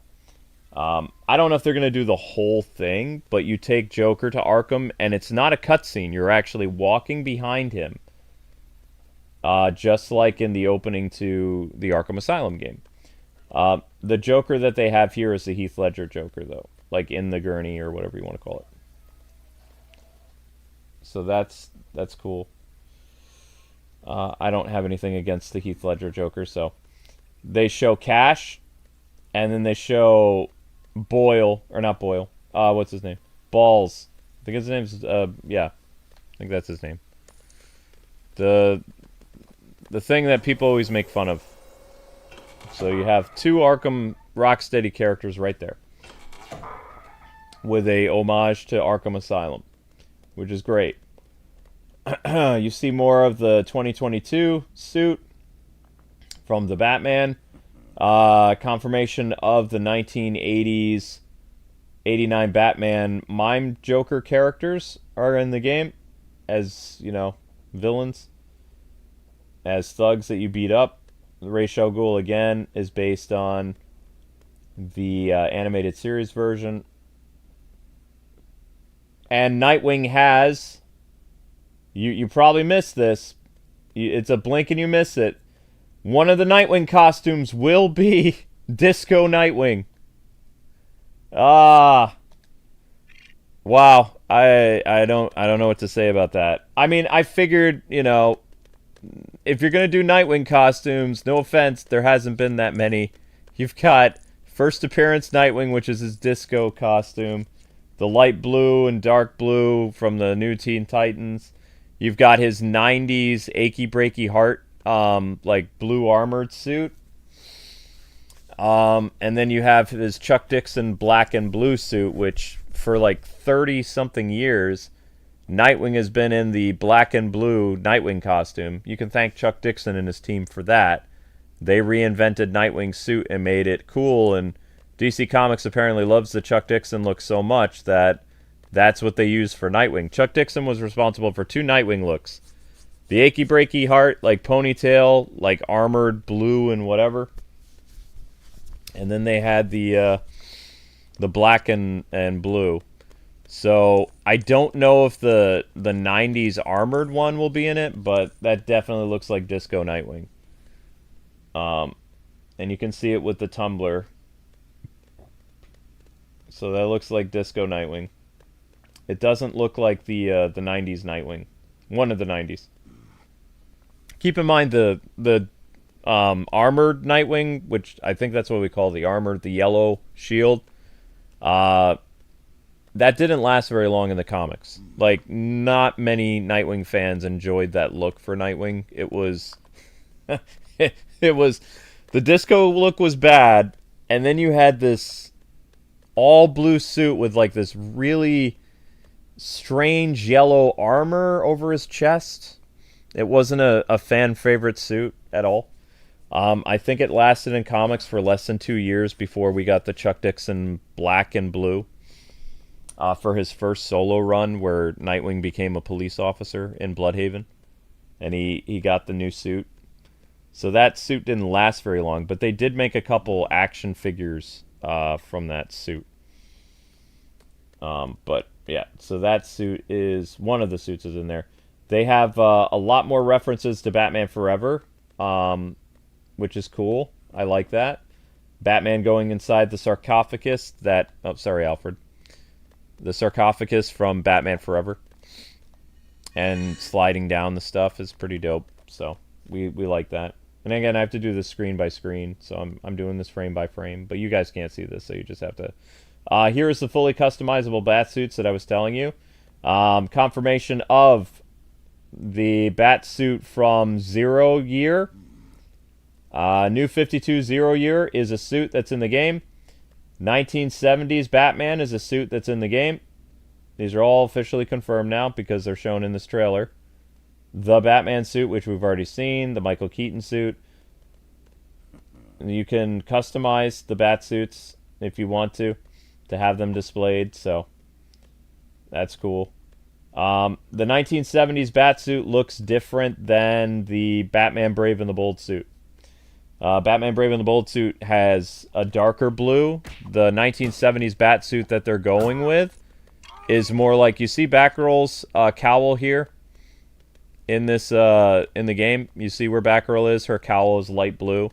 I don't know if they're going to do the whole thing, but you take Joker to Arkham, and it's not a cutscene. You're actually walking behind him, just like in the opening to the Arkham Asylum game. The Joker that they have here is the Heath Ledger Joker, though, like in the gurney or whatever you want to call it. So that's cool. I don't have anything against the Heath Ledger Joker, so they show Cash, and then they show Boyle, or not Boyle. What's his name? Balls. I think his name's yeah. think that's his name. The thing that people always make fun of. So you have two Arkham Rocksteady characters right there, with a homage to Arkham Asylum, which is great. You see more of the 2022 suit from the Batman. Confirmation of the 1980s 89 Batman mime Joker characters are in the game as, you know, villains, as thugs that you beat up. Ra's al Ghul, again, is based on the animated series version. And Nightwing has... You probably missed this. It's a blink and you miss it. One of the Nightwing costumes will be Disco Nightwing. Wow. I don't know what to say about that. I mean, I figured, you know, if you're gonna do Nightwing costumes, no offense, there hasn't been that many. You've got first appearance Nightwing, which is his disco costume, the light blue and dark blue from the new Teen Titans. You've got his 90s achy breaky heart, like blue armored suit. And then you have his Chuck Dixon black and blue suit, which for like 30-something years, Nightwing has been in the black and blue Nightwing costume. You can thank Chuck Dixon and his team for that. They reinvented Nightwing's suit and made it cool, and DC Comics apparently loves the Chuck Dixon look so much that that's what they use for Nightwing. Chuck Dixon was responsible for two Nightwing looks. The achy breaky heart, like ponytail, like armored blue and whatever. And then they had the black and blue. So I don't know if the 90s armored one will be in it, but that definitely looks like Disco Nightwing. And you can see it with the tumbler. So that looks like Disco Nightwing. It doesn't look like the 90s Nightwing. One of the 90s. Keep in mind the armored Nightwing, which I think that's what we call the armored, the yellow shield. That didn't last very long in the comics. Like, not many Nightwing fans enjoyed that look for Nightwing. It was... it was... The disco look was bad, and then you had this all-blue suit with, like, this really strange yellow armor over his chest. It wasn't a fan-favorite suit at all. I think it lasted in comics for less than 2 years before we got the Chuck Dixon black and blue. For his first solo run where Nightwing became a police officer in Bloodhaven. And he got the new suit. So that suit didn't last very long, but they did make a couple action figures from that suit. But yeah, so that suit is... One of the suits is in there. They have a lot more references to Batman Forever, which is cool. I like that. Batman going inside the sarcophagus that... Oh, sorry, Alfred. The sarcophagus from Batman Forever. And sliding down the stuff is pretty dope. So we like that. And again, I have to do this screen by screen. So I'm doing this frame by frame. But you guys can't see this, so you just have to... here is the fully customizable bat suits that I was telling you. Confirmation of the bat suit from Zero Year. New 52 Zero Year is a suit that's in the game. 1970s Batman is a suit that's in the game. These are all officially confirmed now because they're shown in this trailer. The Batman suit, which we've already seen. The Michael Keaton suit. You can customize the bat suits if you want to have them displayed. So that's cool. The 1970s bat suit looks different than the Batman Brave and the Bold suit. Batman Brave and the Bold suit has a darker blue. The 1970s bat suit that they're going with is more like... You see Batgirl's cowl here in this in the game? You see where Batgirl is? Her cowl is light blue.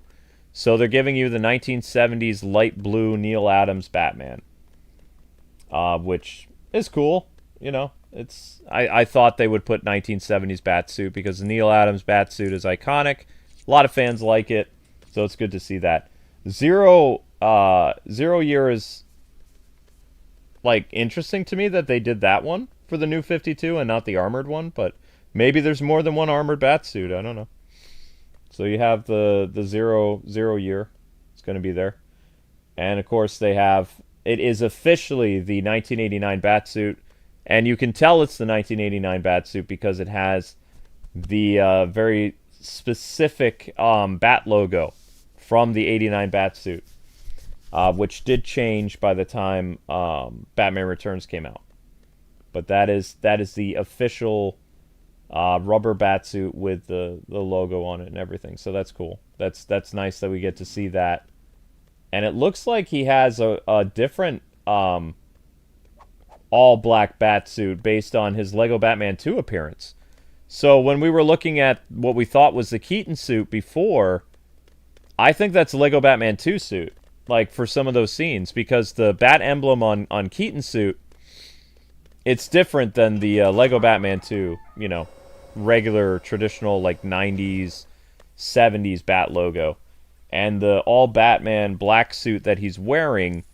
So they're giving you the 1970s light blue Neil Adams Batman. Which is cool. You know, it's... I thought they would put 1970s bat suit because the Neil Adams bat suit is iconic. A lot of fans like it. So it's good to see that. Zero Year is, like, interesting to me that they did that one. for the new 52 and not the armored one, but maybe there's more than one armored bat suit. I don't know. So you have the zero year. It's going to be there. And of course they have, it is officially the 1989 bat suit, and you can tell it's the 1989 bat suit because it has the very specific bat logo from the 89 bat suit, which did change by the time Batman Returns came out. But that is the official rubber bat suit with the logo on it and everything. So that's cool. That's nice that we get to see that. And it looks like he has a different all black bat suit based on his Lego Batman 2 appearance. So when we were looking at what we thought was the Keaton suit before, I think that's a Lego Batman 2 suit, like for some of those scenes, because the bat emblem on Keaton's suit, it's different than the Lego Batman 2, you know, regular traditional like 90s, 70s bat logo. And the all Batman black suit that he's wearing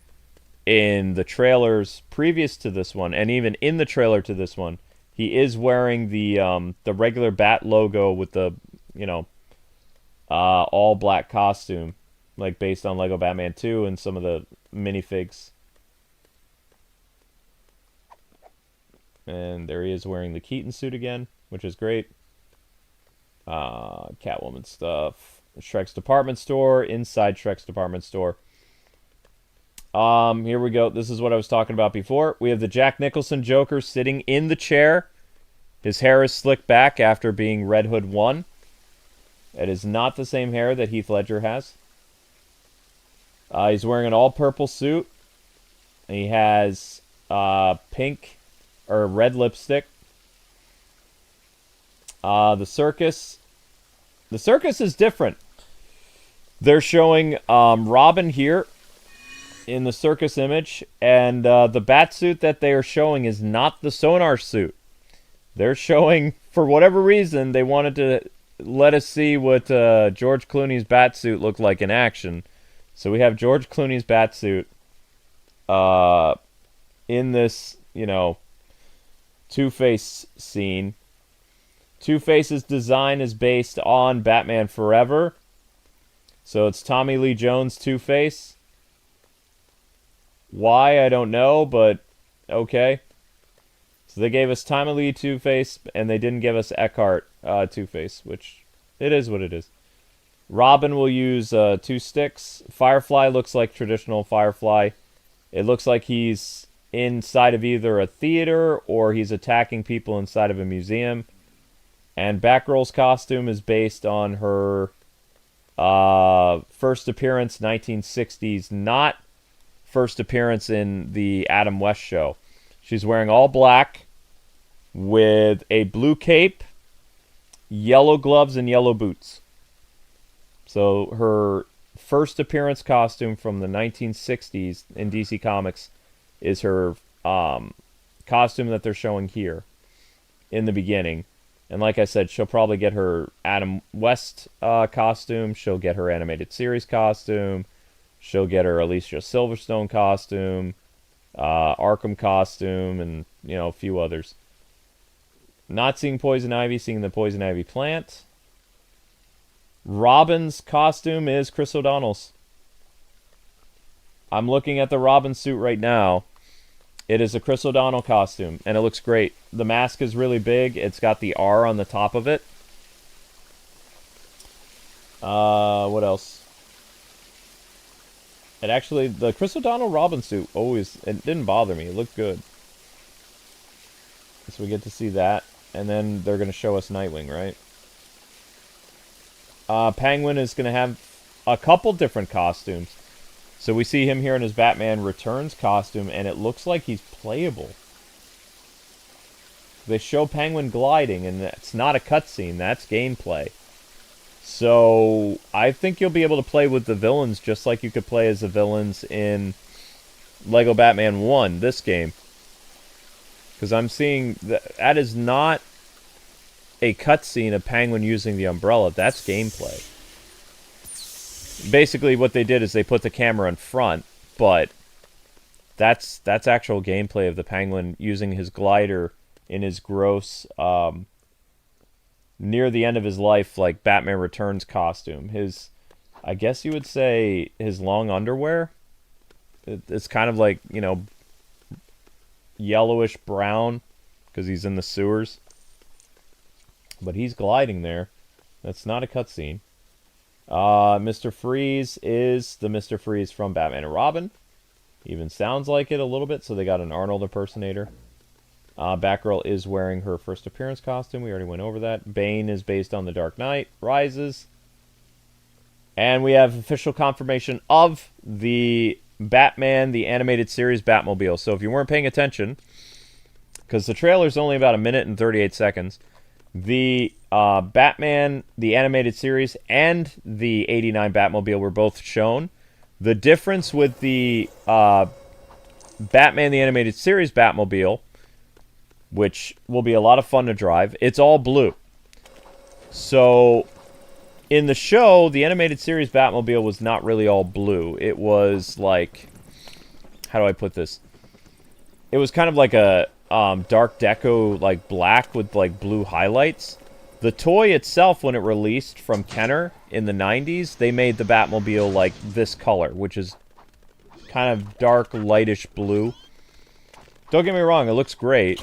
in the trailers previous to this one, and even in the trailer to this one, he is wearing the regular bat logo with the, you know, all black costume, like based on Lego Batman 2 and some of the minifigs. And there he is wearing the Keaton suit again, which is great. Catwoman stuff. Shrek's department store, inside Shrek's department store. Here we go. This is what I was talking about before. We have the Jack Nicholson Joker sitting in the chair. His hair is slicked back after being Red Hood 1. It is not the same hair that Heath Ledger has. He's wearing an all-purple suit. He has pink or red lipstick. The circus. The circus is different. They're showing Robin here in the circus image, and the bat suit that they are showing is not the Sonar suit. They're showing, for whatever reason, they wanted to let us see what George Clooney's bat suit looked like in action. So we have George Clooney's bat suit in this, you know, Two-Face scene. Two-Face's design is based on Batman Forever. So it's Tommy Lee Jones Two-Face. Why, I don't know, but okay. So they gave us Tommy Lee Two-Face, and they didn't give us Eckhart Two-Face, which it is what it is. Robin will use 2 sticks. Firefly looks like traditional Firefly. It looks like he's inside of either a theater or he's attacking people inside of a museum. And Batgirl's costume is based on her first appearance, 1960s, not first appearance in the Adam West show. She's wearing all black with a blue cape, yellow gloves, and yellow boots. So her first appearance costume from the 1960s in DC Comics is her costume that they're showing here in the beginning. And like I said, she'll probably get her Adam West costume. She'll get her animated series costume. She'll get her Alicia Silverstone costume, Arkham costume, and, you know, a few others. Not seeing Poison Ivy, seeing the Poison Ivy plant. Robin's costume is Chris O'Donnell's. I'm looking at the Robin suit right now. It is a Chris O'Donnell costume, and it looks great. The mask is really big. It's got the R on the top of it. What else? It actually, the Chris O'Donnell Robin suit it didn't bother me. It looked good. So we get to see that, and then they're going to show us Nightwing, right? Penguin is going to have a couple different costumes. So we see him here in his Batman Returns costume, and it looks like he's playable. They show Penguin gliding, and it's not a cutscene, that's gameplay. So I think you'll be able to play with the villains just like you could play as the villains in Lego Batman 1, this game. Because I'm seeing that is not a cutscene of Penguin using the umbrella, that's gameplay. Basically what they did is they put the camera in front, but that's actual gameplay of the Penguin using his glider in his gross, near the end of his life, like, Batman Returns costume. His, I guess you would say, his long underwear. It's kind of like, you know, yellowish brown, because he's in the sewers. But he's gliding there. That's not a cutscene. Mr. Freeze is the Mr. Freeze from Batman and Robin. Even sounds like it a little bit, so they got an Arnold impersonator. Batgirl is wearing her first appearance costume. We already went over that. Bane is based on The Dark Knight Rises. And we have official confirmation of the Batman, the animated series Batmobile. So if you weren't paying attention, because the trailer's only about 1 minute and 38 seconds, the Batman, the animated series, and the '89 Batmobile were both shown. The difference with the Batman, the animated series Batmobile, which will be a lot of fun to drive, it's all blue. So in the show, the animated series Batmobile was not really all blue. It was like, how do I put this? It was kind of like a dark deco, like black with like blue highlights. The toy itself, when it released from Kenner in the 90s, they made the Batmobile like this color, which is kind of dark, lightish blue. Don't get me wrong, it looks great,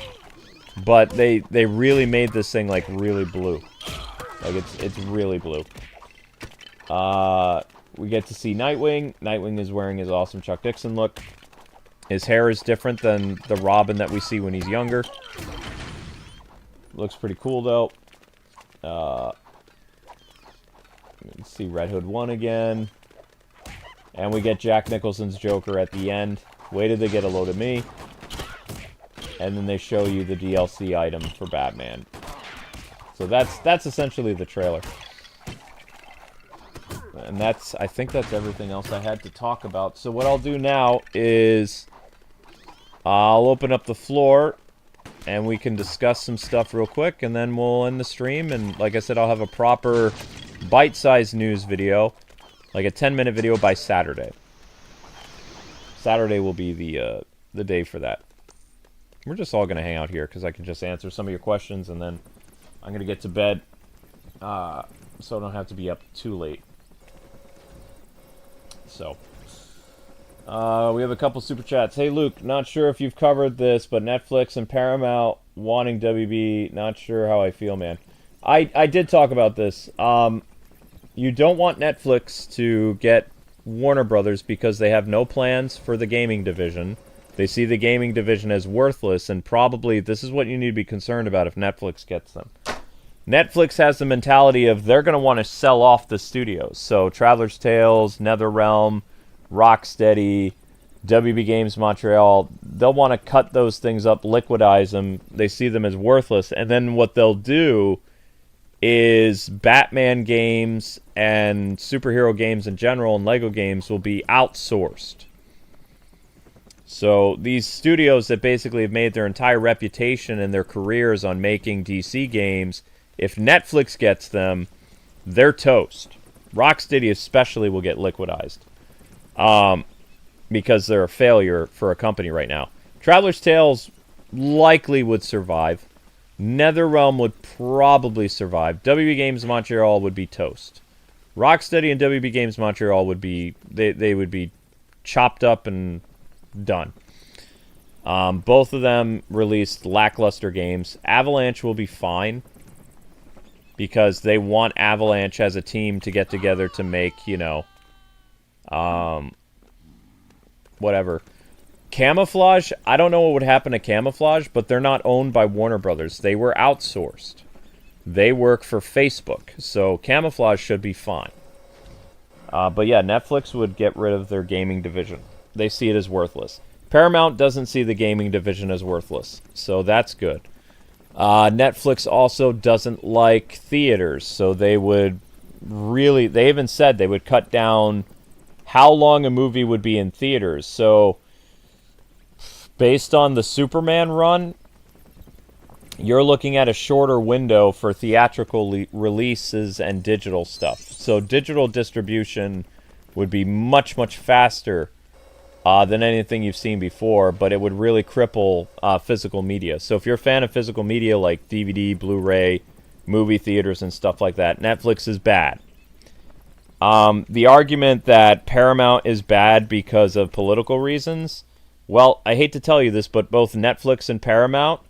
but they really made this thing like really blue. Like it's really blue. We get to see Nightwing. Nightwing is wearing his awesome Chuck Dixon look. His hair is different than the Robin that we see when he's younger. Looks pretty cool, though. Let's see Red Hood 1 again. And we get Jack Nicholson's Joker at the end. Wait till they get a load of me. And then they show you the DLC item for Batman. So that's essentially the trailer. And I think that's everything else I had to talk about. So what I'll do now is I'll open up the floor and we can discuss some stuff real quick, and then we'll end the stream. And like I said, I'll have a proper bite-sized news video, like a 10-minute video by Saturday. Saturday will be the day for that. We're just all going to hang out here because I can just answer some of your questions, and then I'm going to get to bed so I don't have to be up too late. So, we have a couple super chats. Hey Luke, not sure if you've covered this, but Netflix and Paramount wanting WB, not sure how I feel, man. I did talk about this. You don't want Netflix to get Warner Brothers because they have no plans for the gaming division. They see the gaming division as worthless, and probably this is what you need to be concerned about if Netflix gets them. Netflix has the mentality of they're going to want to sell off the studios. So Traveler's Tales, NetherRealm, Rocksteady, WB Games Montreal, they'll want to cut those things up, liquidize them. They see them as worthless. And then what they'll do is Batman games and superhero games in general and Lego games will be outsourced. So these studios that basically have made their entire reputation and their careers on making DC games, if Netflix gets them, they're toast. Rocksteady especially will get liquidized. Because they're a failure for a company right now. Traveler's Tales likely would survive. NetherRealm would probably survive. WB Games Montreal would be toast. Rocksteady and WB Games Montreal would be they would be chopped up and done. Both of them released lackluster games. Avalanche will be fine because they want Avalanche as a team to get together to make, you know, whatever. Camouflage, I don't know what would happen to Camouflage, but they're not owned by Warner Brothers. They were outsourced. They work for Facebook, so Camouflage should be fine. But yeah, Netflix would get rid of their gaming division. They see it as worthless. Paramount doesn't see the gaming division as worthless, so that's good. Netflix also doesn't like theaters, so they would really... They even said they would cut down how long a movie would be in theaters. So, based on the Superman run, you're looking at a shorter window for theatrical releases and digital stuff. So, digital distribution would be much, much faster than anything you've seen before, but it would really cripple physical media. So if you're a fan of physical media like DVD, Blu-ray, movie theaters, and stuff like that, Netflix is bad. The argument that Paramount is bad because of political reasons, well, I hate to tell you this, but both Netflix and Paramount,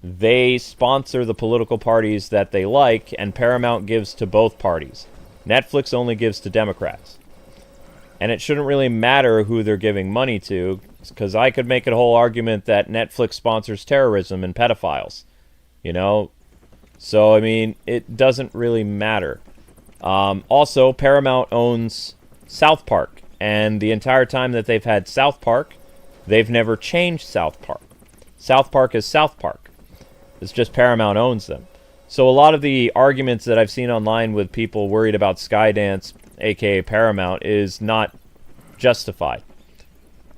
they sponsor the political parties that they like, and Paramount gives to both parties. Netflix only gives to Democrats. And it shouldn't really matter who they're giving money to, because I could make a whole argument that Netflix sponsors terrorism and pedophiles. You know? So, I mean, it doesn't really matter. Also, Paramount owns South Park. And the entire time that they've had South Park, they've never changed South Park. South Park is South Park. It's just Paramount owns them. So a lot of the arguments that I've seen online with people worried about Skydance, aka Paramount, is not justified.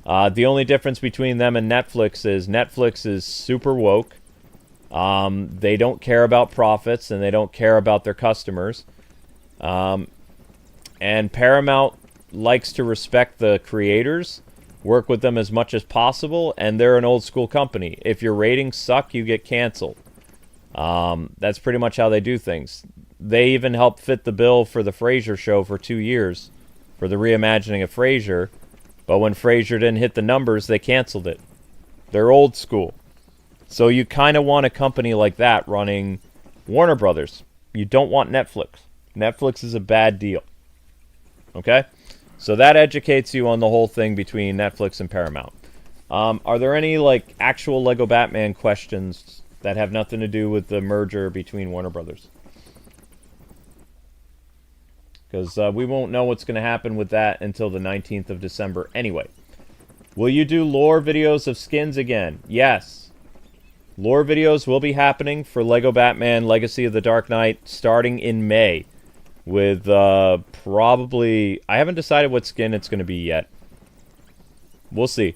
The only difference between them and Netflix is super woke. They don't care about profits, and they don't care about their customers. And Paramount likes to respect the creators, work with them as much as possible, and they're an old school company. If your ratings suck, you get canceled. That's pretty much how they do things. They even helped fit the bill for the Frasier show for 2 years, for the reimagining of Frasier, but when Frasier didn't hit the numbers, they canceled it. They're old school. So you kind of want a company like that running Warner Brothers. You don't want Netflix. Netflix is a bad deal. Okay? So that educates you on the whole thing between Netflix and Paramount. Are there any like actual Lego Batman questions that have nothing to do with the merger between Warner Brothers? Because we won't know what's going to happen with that until the 19th of December anyway. Will you do lore videos of skins again? Yes. Lore videos will be happening for Lego Batman Legacy of the Dark Knight starting in May. With probably... I haven't decided what skin it's going to be yet. We'll see.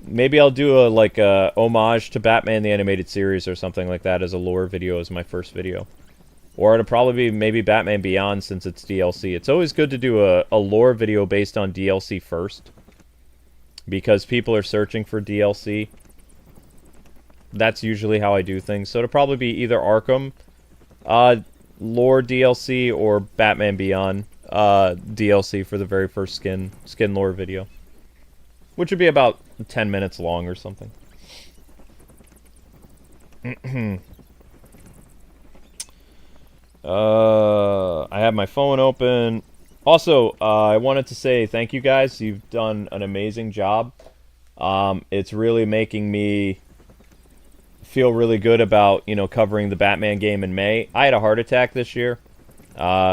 Maybe I'll do a homage to Batman the Animated Series or something like that as a lore video as my first video. Or it'll probably be maybe Batman Beyond since it's DLC. It's always good to do a lore video based on DLC first. Because people are searching for DLC. That's usually how I do things. So it'll probably be either Arkham lore DLC or Batman Beyond DLC for the very first skin lore video. Which would be about 10 minutes long or something. I have my phone open. Also, I wanted to say thank you guys. You've done an amazing job. It's really making me feel really good about, covering the Batman game in May. I had a heart attack this year,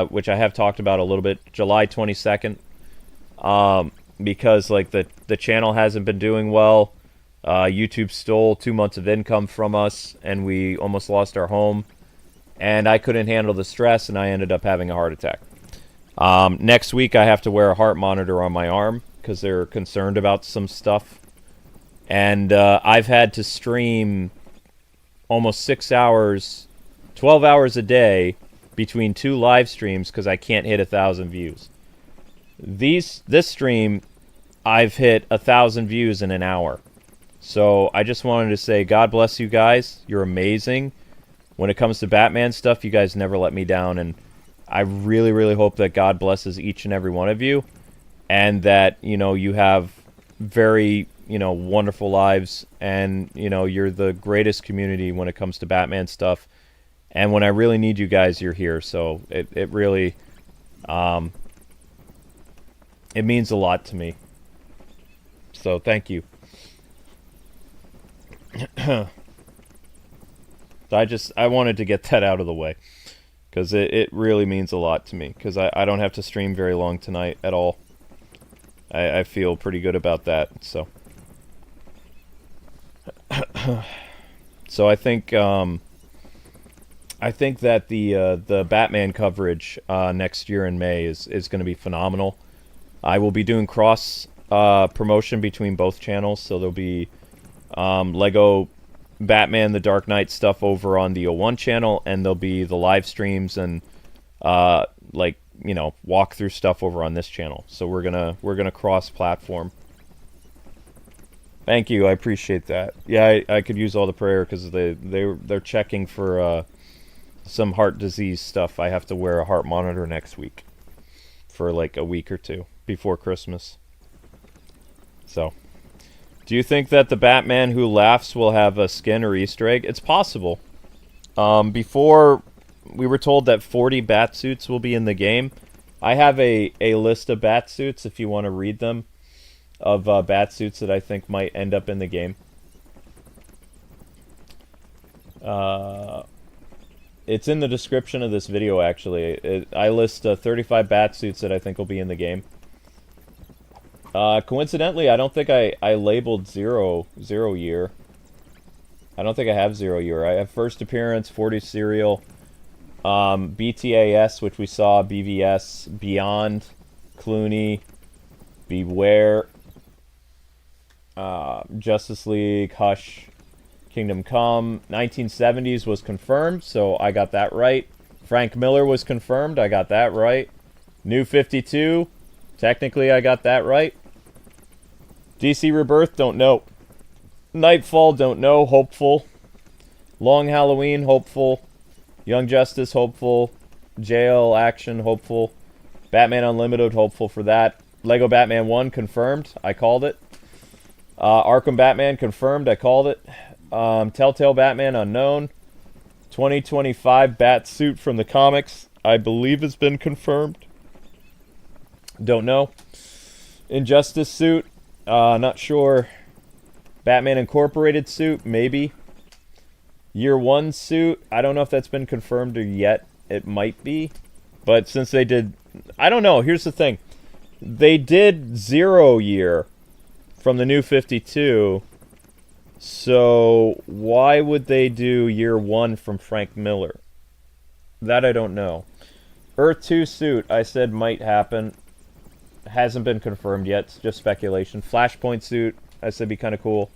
which I have talked about a little bit. July 22nd. Because the channel hasn't been doing well. YouTube stole 2 months of income from us, and we almost lost our home. And I couldn't handle the stress, and I ended up having a heart attack. Next week, I have to wear a heart monitor on my arm because they're concerned about some stuff. And I've had to stream almost 6 hours, 12 hours a day between 2 live streams because I can't hit 1,000 views. This stream, I've hit 1,000 views in an hour. So I just wanted to say, God bless you guys. You're amazing. When it comes to Batman stuff, you guys never let me down. And I really, really hope that God blesses each and every one of you. And that, you have very, wonderful lives. And, you're the greatest community when it comes to Batman stuff. And when I really need you guys, you're here. So it really... it means a lot to me. So, thank you. I wanted to get that out of the way. Because it really means a lot to me. Because I don't have to stream very long tonight at all. I feel pretty good about that. So, I think that the Batman coverage next year in May is going to be phenomenal. I will be doing cross promotion between both channels, so there'll be Lego Batman the Dark Knight stuff over on the O1 channel, and there'll be the live streams and walkthrough stuff over on this channel. So we're gonna cross platform. Thank you. I appreciate that. Yeah, I could use all the prayer because they're checking for some heart disease stuff. I have to wear a heart monitor next week for like a week or two before Christmas. So, do you think that the Batman Who Laughs will have a skin or Easter egg? It's possible. Before we were told that 40 bat suits will be in the game. I have a list of bat suits if you want to read them, of bat suits that I think might end up in the game. It's in the description of this video, actually. I list 35 bat suits that I think will be in the game. Coincidentally, I don't think I labeled zero year. I don't think I have 0 year. I have first appearance, 40 serial, BTAS, which we saw, BVS, Beyond, Clooney, Beware, Justice League, Hush, Kingdom Come. 1970s was confirmed, so I got that right. Frank Miller was confirmed, I got that right. New 52, technically I got that right. DC Rebirth, don't know. Knightfall, don't know, hopeful. Long Halloween, hopeful. Young Justice, hopeful. Jail Action, hopeful. Batman Unlimited, hopeful for that. Lego Batman 1, confirmed, I called it. Arkham Batman, confirmed, I called it. Telltale Batman, unknown. 2025 Bat suit from the comics, I believe has been confirmed. Don't know. Injustice suit, not sure. Batman Incorporated suit, maybe. Year 1 suit, I don't know if that's been confirmed or yet. It might be. But since they did... I don't know, here's the thing. They did 0 year from the New 52. So why would they do year 1 from Frank Miller? That I don't know. Earth 2 suit, I said might happen. Hasn't been confirmed yet. It's just speculation. Flashpoint suit, I said be kind of cool.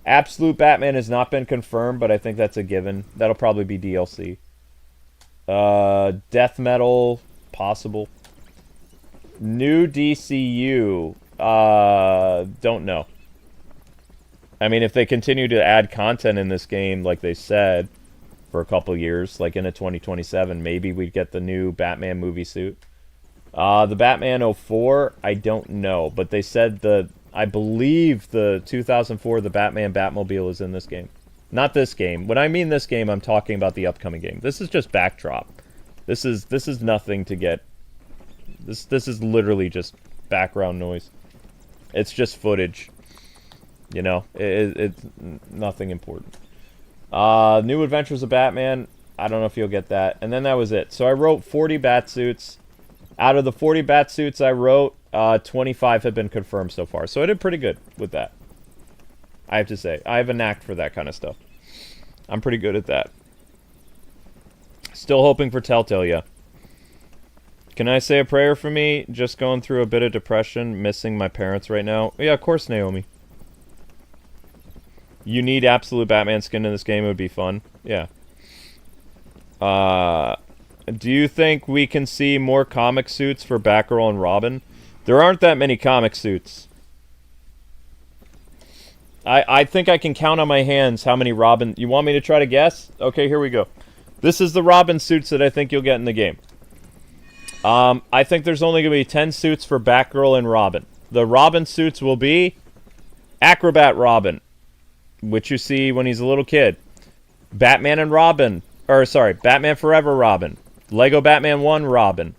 Absolute Batman has not been confirmed, but I think that's a given. That'll probably be DLC. Death Metal, possible. New DCU, don't know. I mean, if they continue to add content in this game, like they said, for a couple years, like into 2027, maybe we'd get the new Batman movie suit. The Batman 04, I don't know, but they said I believe the 2004, the Batman Batmobile is in this game. Not this game. When I mean this game, I'm talking about the upcoming game. This is just backdrop. This is nothing to get. This is literally just background noise. It's just footage. You know, it's nothing important. New Adventures of Batman. I don't know if you'll get that. And then that was it. So I wrote 40 bat suits. Out of the 40 bat suits I wrote, 25 have been confirmed so far. So I did pretty good with that. I have to say. I have a knack for that kind of stuff. I'm pretty good at that. Still hoping for Telltale, yeah. Can I say a prayer for me? Just going through a bit of depression, missing my parents right now. Yeah, of course, Naomi. You need absolute Batman skin in this game. It would be fun. Yeah. Do you think we can see more comic suits for Batgirl and Robin? There aren't that many comic suits. I think I can count on my hands how many Robin... You want me to try to guess? Okay, here we go. This is the Robin suits that I think you'll get in the game. I think there's only going to be 10 suits for Batgirl and Robin. The Robin suits will be Acrobat Robin, which you see when he's a little kid. Batman and Robin. Or, sorry, Batman Forever Robin. Lego Batman 1 Robin.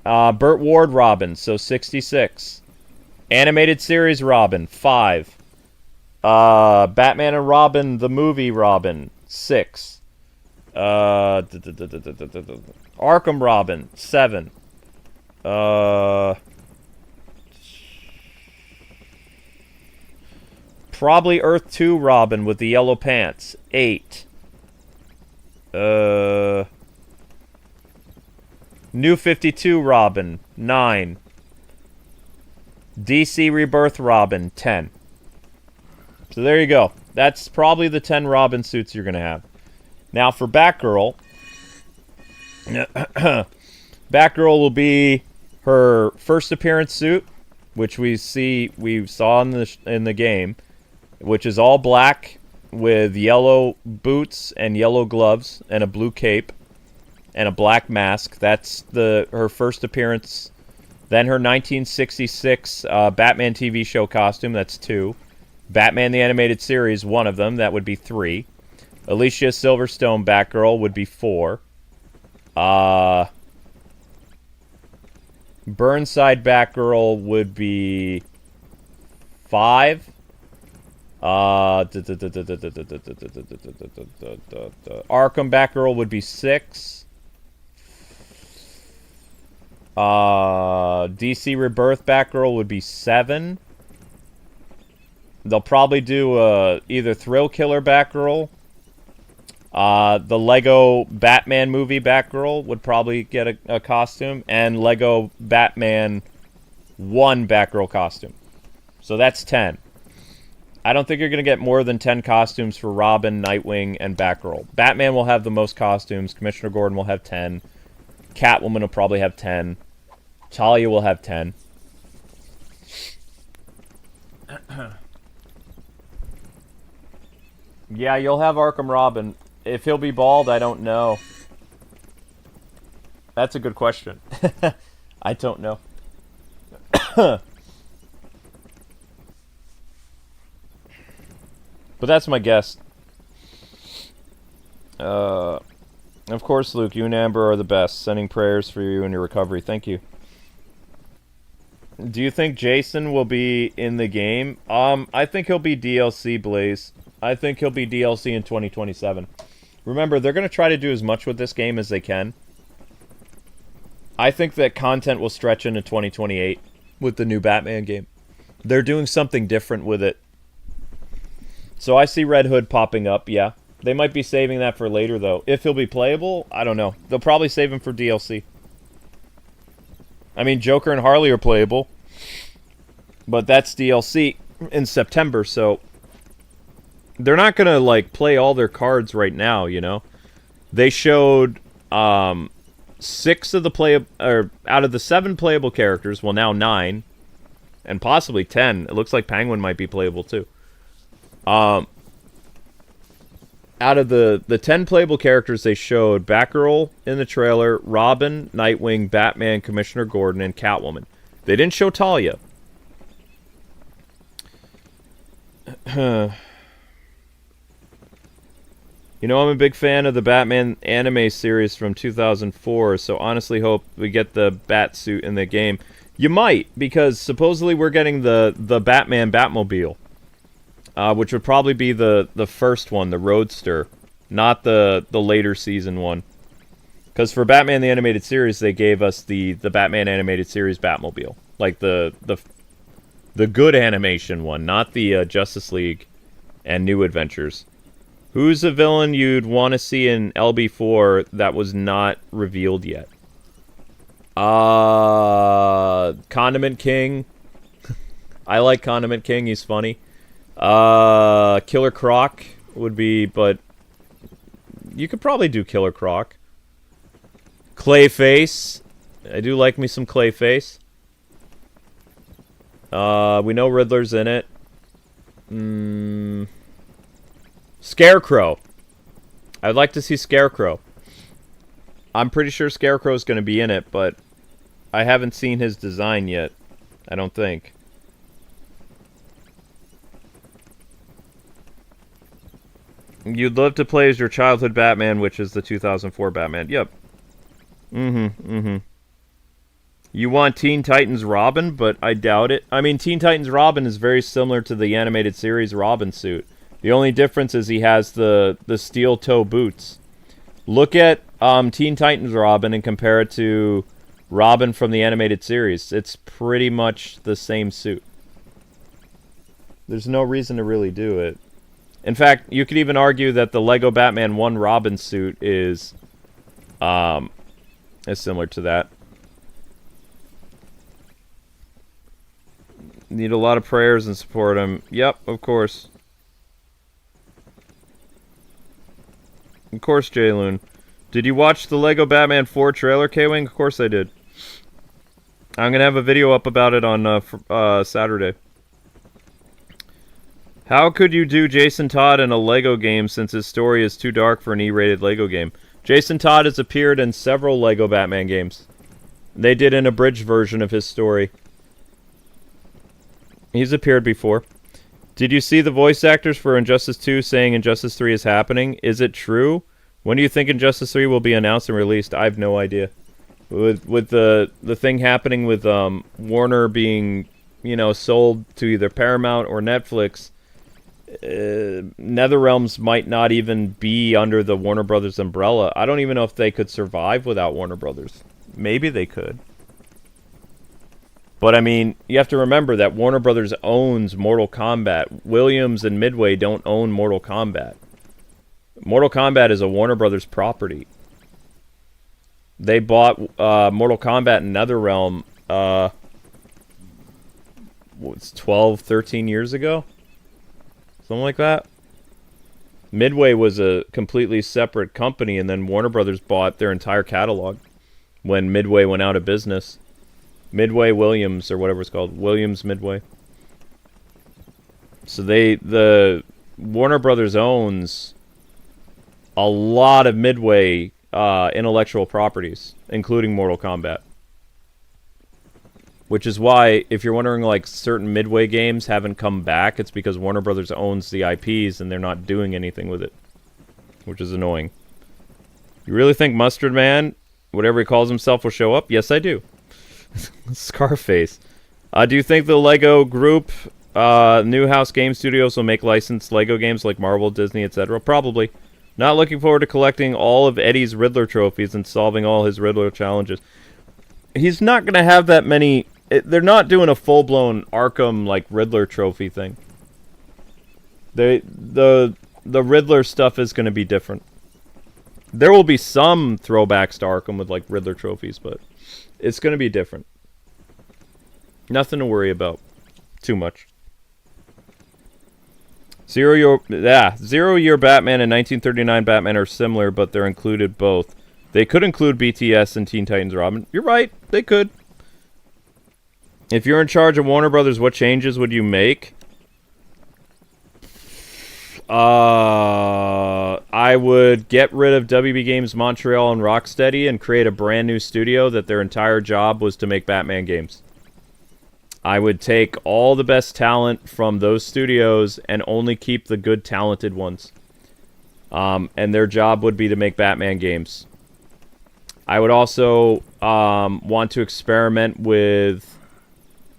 Burt Ward Robin, so 66. Animated series Robin, 5. Batman and Robin, the movie Robin, 6. Arkham Robin, 7. Probably Earth 2 Robin with the yellow pants, 8. New 52 Robin, 9. DC Rebirth Robin, 10. So there you go. That's probably the 10 Robin suits you're going to have. Now for Batgirl, Batgirl will be her first appearance suit, which we saw in the game, which is all black with yellow boots and yellow gloves and a blue cape and a black mask. That's her first appearance. Then her 1966 Batman TV show costume. That's 2. Batman the Animated Series, 1 of them. That would be 3. Alicia Silverstone Batgirl would be 4. Burnside Batgirl would be 5. Arkham Batgirl would be 6. DC Rebirth Batgirl would be 7. They'll probably do either Thrill Killer Batgirl. The Lego Batman movie Batgirl would probably get a costume. And Lego Batman 1 Batgirl costume. So that's 10. I don't think you're going to get more than 10 costumes for Robin, Nightwing, and Batgirl. Batman will have the most costumes. Commissioner Gordon will have 10. Catwoman will probably have 10. Talia will have 10. Yeah, you'll have Arkham Robin. If he'll be bald, I don't know. That's a good question. I don't know. But that's my guess. Of course, Luke, you and Amber are the best. Sending prayers for you and your recovery. Thank you. Do you think Jason will be in the game? I think he'll be DLC, Blaze. I think he'll be DLC in 2027. Remember, they're going to try to do as much with this game as they can. I think that content will stretch into 2028 with the new Batman game. They're doing something different with it. So I see Red Hood popping up, yeah. They might be saving that for later, though. If he'll be playable, I don't know. They'll probably save him for DLC. I mean, Joker and Harley are playable. But that's DLC in September, so... They're not going to, like, play all their cards right now, you know? They showed 6 of the out of the 7 playable characters, well, now 9, and possibly 10. It looks like Penguin might be playable, too. Out of the 10 playable characters, they showed Batgirl in the trailer, Robin, Nightwing, Batman, Commissioner Gordon, and Catwoman. They didn't show Talia. You know, I'm a big fan of the Batman anime series from 2004, so honestly hope we get the bat suit in the game. You might, because supposedly we're getting the Batman Batmobile, which would probably be the first one, the Roadster, not the later season one. Because for Batman the Animated Series, they gave us the Batman Animated Series Batmobile. Like the good animation one, not the Justice League and New Adventures. Who's a villain you'd want to see in LB4 that was not revealed yet? Condiment King. I like Condiment King, he's funny. Killer Croc would be, but you could probably do Killer Croc. Clayface. I do like me some Clayface. We know Riddler's in it. Scarecrow. I'd like to see Scarecrow. I'm pretty sure Scarecrow's going to be in it, but I haven't seen his design yet. I don't think. You'd love to play as your childhood Batman, which is the 2004 Batman. Yep. You want Teen Titans Robin, but I doubt it. I mean, Teen Titans Robin is very similar to the animated series Robin suit. The only difference is he has the steel toe boots. Look at Teen Titans Robin and compare it to Robin from the animated series. It's pretty much the same suit. There's no reason to really do it. In fact, you could even argue that the Lego Batman 1 Robin suit is similar to that. Need a lot of prayers and support him. Yep, of course. Of course, Jayloon. Did you watch the Lego Batman 4 trailer, K-Wing? Of course I did. I'm going to have a video up about it on Saturday. How could you do Jason Todd in a Lego game since his story is too dark for an E-rated Lego game? Jason Todd has appeared in several Lego Batman games. They did an abridged version of his story. He's appeared before. Did you see the voice actors for Injustice 2 saying Injustice 3 is happening? Is it true? When do you think Injustice 3 will be announced and released? I have no idea. With the thing happening with Warner being, sold to either Paramount or Netflix, NetherRealms might not even be under the Warner Brothers umbrella. I don't even know if they could survive without Warner Brothers. Maybe they could. But, I mean, you have to remember that Warner Brothers owns Mortal Kombat. Williams and Midway don't own Mortal Kombat. Mortal Kombat is a Warner Brothers property. They bought Mortal Kombat in NetherRealm, 12, 13 years ago? Something like that. Midway was a completely separate company, and then Warner Brothers bought their entire catalog when Midway went out of business. Midway Williams, or whatever it's called. Williams Midway. So the Warner Brothers owns a lot of Midway intellectual properties, including Mortal Kombat. Which is why, if you're wondering, like, certain Midway games haven't come back, it's because Warner Brothers owns the IPs and they're not doing anything with it. Which is annoying. You really think Mustard Man, whatever he calls himself, will show up? Yes, I do. Scarface. Do you think the Lego Group, Newhouse Game Studios will make licensed Lego games like Marvel, Disney, etc.? Probably. Not looking forward to collecting all of Eddie's Riddler trophies and solving all his Riddler challenges. He's not going to have that many... They're not doing a full-blown Arkham, like, Riddler trophy thing. The Riddler stuff is going to be different. There will be some throwbacks to Arkham with, like, Riddler trophies, but it's going to be different. Nothing to worry about too much. Zero-year Batman and 1939 Batman are similar, but they're included both. They could include BTS and Teen Titans Robin. You're right, they could. If you're in charge of Warner Brothers, what changes would you make? I would get rid of WB Games Montreal and Rocksteady and create a brand new studio that their entire job was to make Batman games. I would take all the best talent from those studios and only keep the good, talented ones. And their job would be to make Batman games. I would also want to experiment with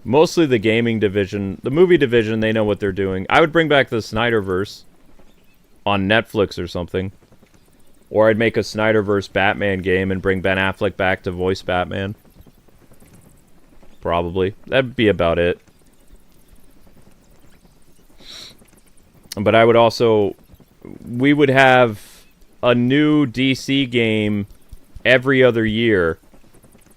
mostly the gaming division. The movie division, they know what they're doing. I would bring back the Snyderverse on Netflix or something. Or I'd make a Snyderverse Batman game and bring Ben Affleck back to voice Batman. Probably. That'd be about it. But I would also... We would have a new DC game every other year.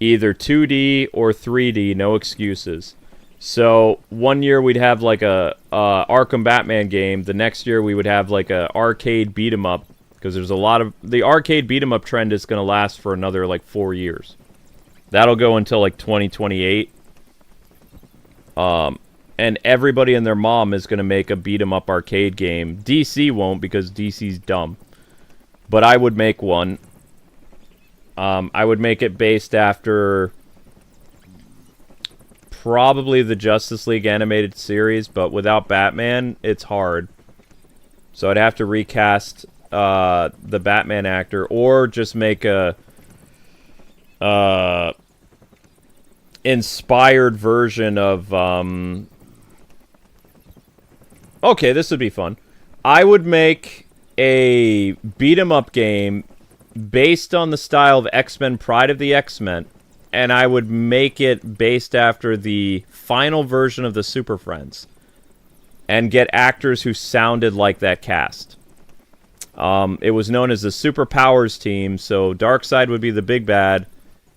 Either 2D or 3D, no excuses. So, one year we'd have like a Arkham Batman game. The next year we would have like a arcade beat-em-up. Because there's a lot of... The arcade beat-em-up trend is going to last for another like 4 years. That'll go until like 2028. And everybody and their mom is going to make a beat-em-up arcade game. DC won't because DC's dumb. But I would make one. I would make it based after probably the Justice League animated series, but without Batman, it's hard. So I'd have to recast the Batman actor, or just make a inspired version of... Okay, this would be fun. I would make a beat-em-up game based on the style of X-Men Pride of the X-Men, and I would make it based after the final version of the Super Friends, and get actors who sounded like that cast. It was known as the Superpowers team, so Darkseid would be the big bad.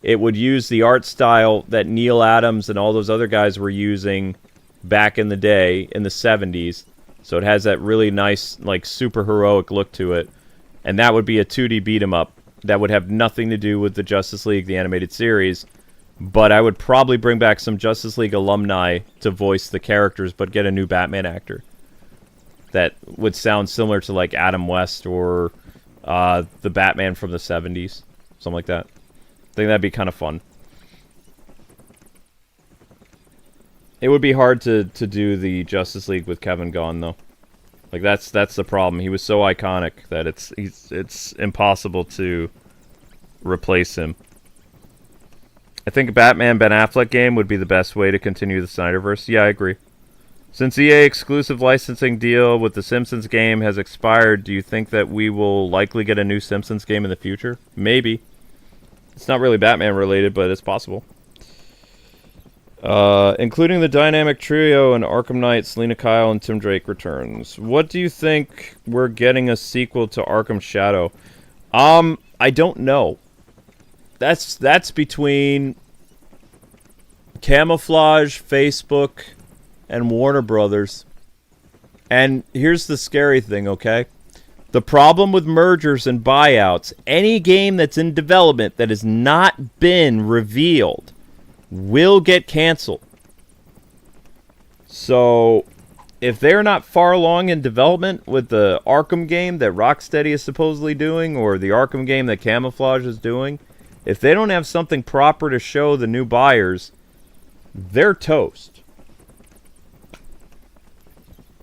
It would use the art style that Neil Adams and all those other guys were using back in the day, in the 70s. So it has that really nice, like, super heroic look to it. And that would be a 2D beat-em-up that would have nothing to do with the Justice League, the animated series. But I would probably bring back some Justice League alumni to voice the characters, but get a new Batman actor that would sound similar to like Adam West or the Batman from the 70s. Something like that. I think that'd be kind of fun. It would be hard to do the Justice League with Kevin gone, though. Like, that's the problem. He was so iconic that it's impossible to replace him. I think a Batman Ben Affleck game would be the best way to continue the Snyderverse. Yeah, I agree. Since EA exclusive licensing deal with the Simpsons game has expired, do you think that we will likely get a new Simpsons game in the future? Maybe. It's not really Batman related, but it's possible. Including the dynamic trio and Arkham Knight, Selena Kyle, and Tim Drake returns. What do you think we're getting a sequel to Arkham Shadow? I don't know. That's between Camouflage, Facebook, and Warner Brothers. And here's the scary thing, okay? The problem with mergers and buyouts, any game that's in development that has not been revealed will get canceled. So, if they're not far along in development with the Arkham game that Rocksteady is supposedly doing, or the Arkham game that Camouflage is doing, if they don't have something proper to show the new buyers, they're toast.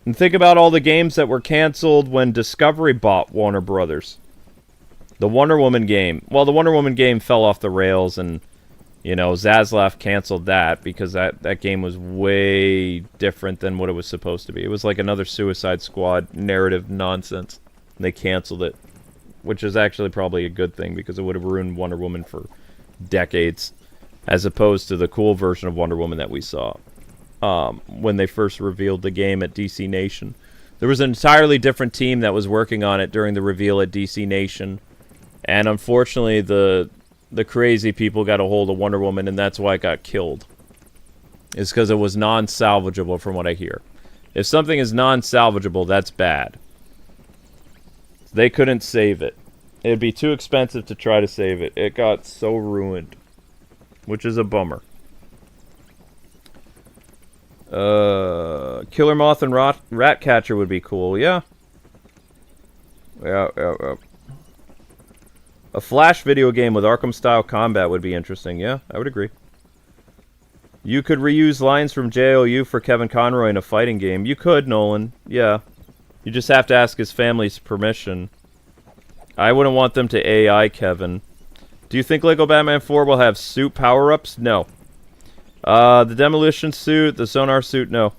And think about all the games that were canceled when Discovery bought Warner Brothers. The Wonder Woman game. Well, the Wonder Woman game fell off the rails, and, you know, Zaslav canceled that because that game was way different than what it was supposed to be. It was like another Suicide Squad narrative nonsense. And they canceled it, which is actually probably a good thing because it would have ruined Wonder Woman for decades, as opposed to the cool version of Wonder Woman that we saw when they first revealed the game at DC Nation. There was an entirely different team that was working on it during the reveal at DC Nation, and unfortunately the crazy people got a hold of Wonder Woman, and that's why it got killed. It's because it was non-salvageable from what I hear. If something is non-salvageable, that's bad. They couldn't save it. It'd be too expensive to try to save it. It got so ruined, which is a bummer. Killer Moth and Ratcatcher would be cool, yeah. Yeah. A Flash video game with Arkham-style combat would be interesting, yeah, I would agree. You could reuse lines from JOU for Kevin Conroy in a fighting game. You could, Nolan, yeah. You just have to ask his family's permission. I wouldn't want them to AI Kevin. Do you think Lego Batman 4 will have suit power-ups? No. The demolition suit, the sonar suit, no.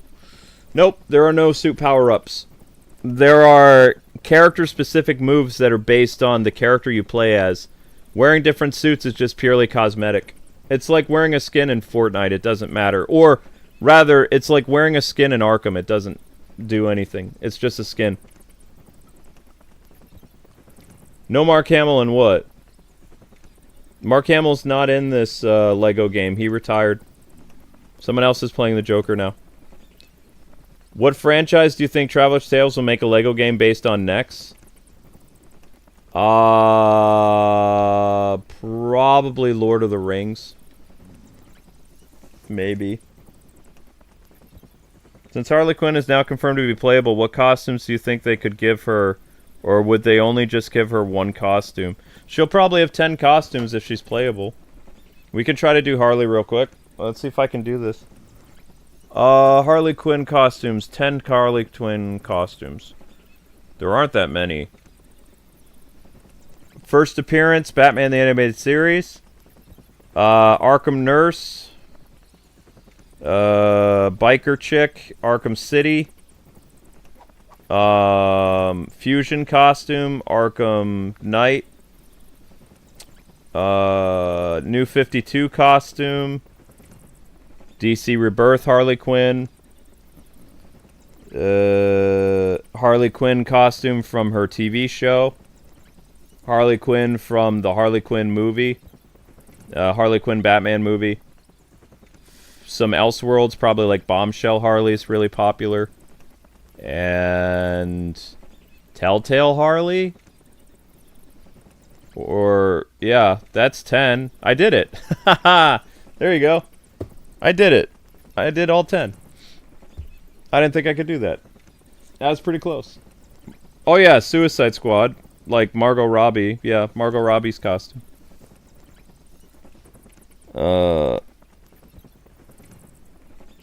Nope, there are no suit power-ups. There are character-specific moves that are based on the character you play as. Wearing different suits is just purely cosmetic. It's like wearing a skin in Fortnite, it doesn't matter. Or, rather, it's like wearing a skin in Arkham, it doesn't do anything. It's just a skin. No Mark Hamill in what? Mark Hamill's not in this Lego game. He retired. Someone else is playing the Joker now. What franchise do you think Traveler's Tales will make a Lego game based on next? Probably Lord of the Rings. Maybe. Since Harley Quinn is now confirmed to be playable, what costumes do you think they could give her? Or would they only just give her one costume? She'll probably have 10 costumes if she's playable. We can try to do Harley real quick. Let's see if I can do this. Harley Quinn costumes. 10 Harley Quinn costumes. There aren't that many. First appearance, Batman the Animated Series. Arkham Nurse. Biker Chick. Arkham City. Fusion costume. Arkham Knight. New 52 costume. DC Rebirth Harley Quinn. Harley Quinn costume from her TV show. Harley Quinn from the Harley Quinn movie. Harley Quinn Batman movie. Some Elseworlds, probably like Bombshell Harley's really popular. And Telltale Harley? Or, yeah, that's 10. I did it. Haha. There you go. I did it. I did all 10. I didn't think I could do that. That was pretty close. Oh yeah, Suicide Squad. Like Margot Robbie. Yeah, Margot Robbie's costume.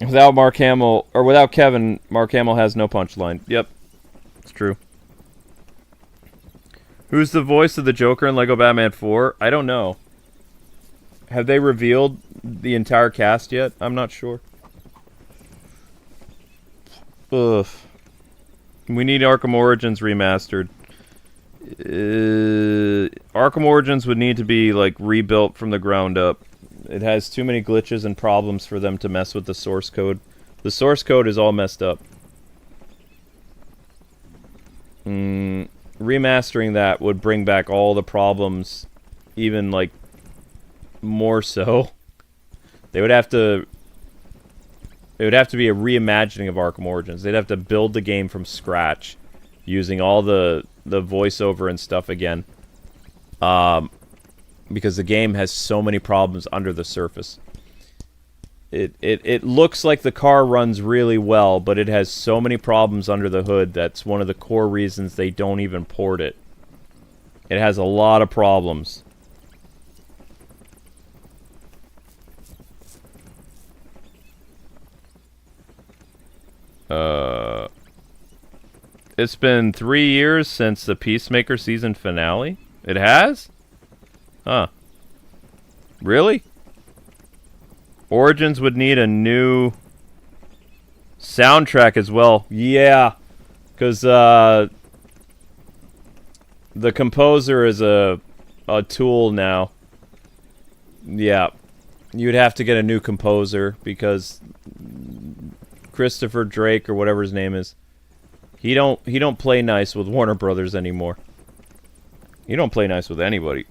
Without Mark Hamill, or without Kevin, Mark Hamill has no punchline. Yep. It's true. Who's the voice of the Joker in Lego Batman 4? I don't know. Have they revealed the entire cast yet? I'm not sure. Ugh. We need Arkham Origins remastered. Arkham Origins would need to be, like, rebuilt from the ground up. It has too many glitches and problems for them to mess with the source code. The source code is all messed up. Remastering that would bring back all the problems, even, like, more so. They would have to... It would have to be a reimagining of Arkham Origins. They'd have to build the game from scratch, using all the voiceover and stuff again. Because the game has so many problems under the surface. It looks like the car runs really well, but it has so many problems under the hood. That's one of the core reasons they don't even port it. It has a lot of problems. It's been 3 years since the Peacemaker season finale. It has? Huh. Really? Origins would need a new soundtrack as well. Yeah. Because, the composer is a tool now. Yeah. You'd have to get a new composer because Christopher Drake or whatever his name is, he don't play nice with Warner Brothers anymore. He don't play nice with anybody.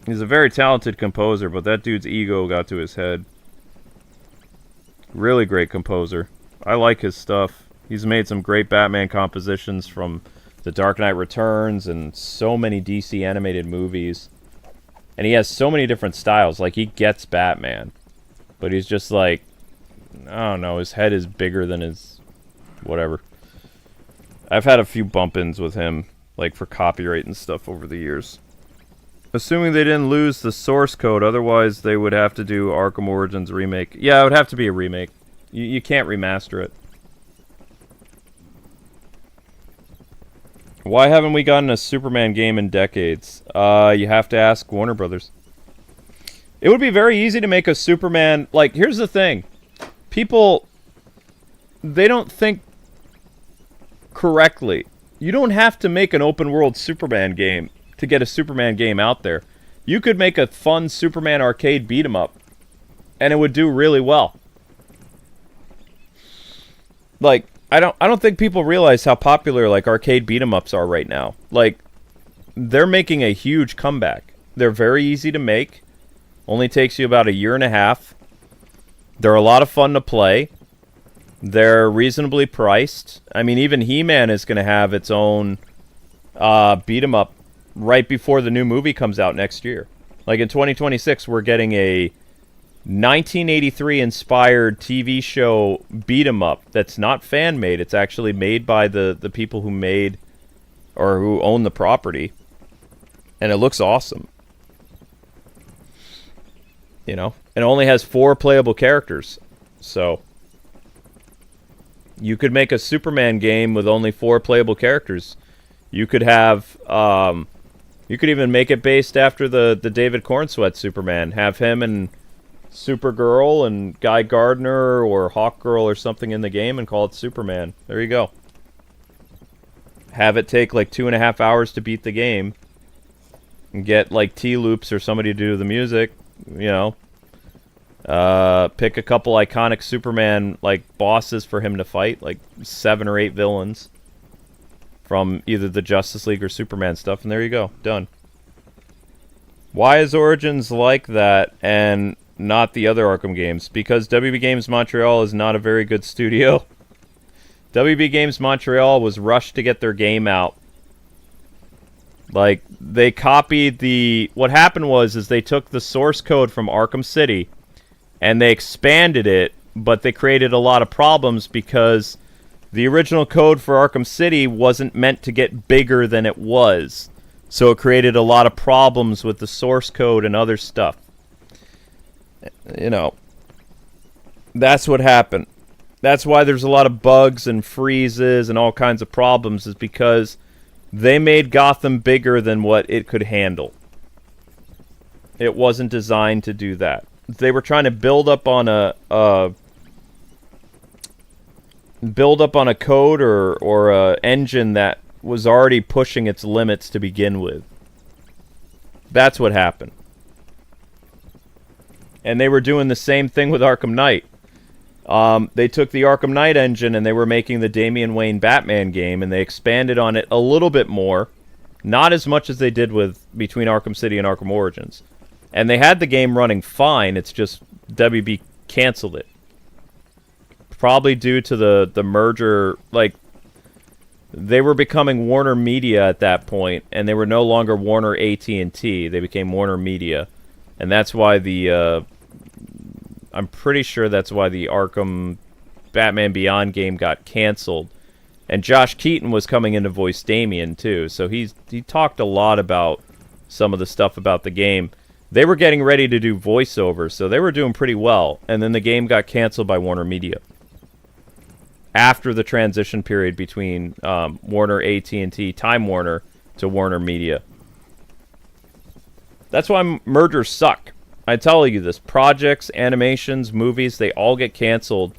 He's a very talented composer, but that dude's ego got to his head. Really great composer. I like his stuff. He's made some great Batman compositions from The Dark Knight Returns and so many DC animated movies. And he has so many different styles. Like, he gets Batman. But he's just like, I don't know, his head is bigger than his... whatever. I've had a few bump-ins with him, like, for copyright and stuff over the years. Assuming they didn't lose the source code, otherwise they would have to do Arkham Origins remake. Yeah, it would have to be a remake. You can't remaster it. Why haven't we gotten a Superman game in decades? You have to ask Warner Brothers. It would be very easy to make a Superman... Like, here's the thing. People... They don't think correctly. You don't have to make an open-world Superman game to get a Superman game out there. You could make a fun Superman arcade beat-em-up, and it would do really well. Like, I don't think people realize how popular, like, arcade beat-em-ups are right now. Like, they're making a huge comeback. They're very easy to make. Only takes you about a year and a half. They're a lot of fun to play. They're reasonably priced. I mean, even He-Man is going to have its own beat-em-up right before the new movie comes out next year. Like, in 2026, we're getting a 1983-inspired TV show beat-em-up that's not fan-made. It's actually made by the people who made or who own the property. And it looks awesome. You know? It only has 4 playable characters. So you could make a Superman game with only 4 playable characters. You could have... you could even make it based after the David Cornsweet Superman. Have him and Supergirl and Guy Gardner or Hawkgirl or something in the game and call it Superman. There you go. Have it take like 2.5 hours to beat the game. And get like T-Loops or somebody to do the music. You know. Pick a couple iconic Superman like bosses for him to fight. Like 7 or 8 villains. From either the Justice League or Superman stuff. And there you go. Done. Why is Origins like that and not the other Arkham games? Because WB Games Montreal is not a very good studio. WB Games Montreal was rushed to get their game out. Like, they copied the... What happened was they took the source code from Arkham City and they expanded it, but they created a lot of problems because the original code for Arkham City wasn't meant to get bigger than it was. So it created a lot of problems with the source code and other stuff. You know, that's what happened. That's why there's a lot of bugs and freezes and all kinds of problems, is because they made Gotham bigger than what it could handle. It wasn't designed to do that. They were trying to build up on a code or a engine that was already pushing its limits to begin with. That's what happened. And they were doing the same thing with Arkham Knight. They took the Arkham Knight engine and they were making the Damian Wayne Batman game, and they expanded on it a little bit more. Not as much as they did with between Arkham City and Arkham Origins. And they had the game running fine, it's just WB canceled it. Probably due to the merger, like, they were becoming Warner Media at that point, and they were no longer Warner AT&T. They became Warner Media. And that's why I'm pretty sure that's why the Arkham Batman Beyond game got canceled. And Josh Keaton was coming in to voice Damian, too. So he talked a lot about some of the stuff about the game. They were getting ready to do voiceover, so they were doing pretty well. And then the game got canceled by Warner Media. After the transition period between Warner AT&T, Time Warner, to Warner Media. That's why mergers suck. I tell you this. Projects, animations, movies, they all get canceled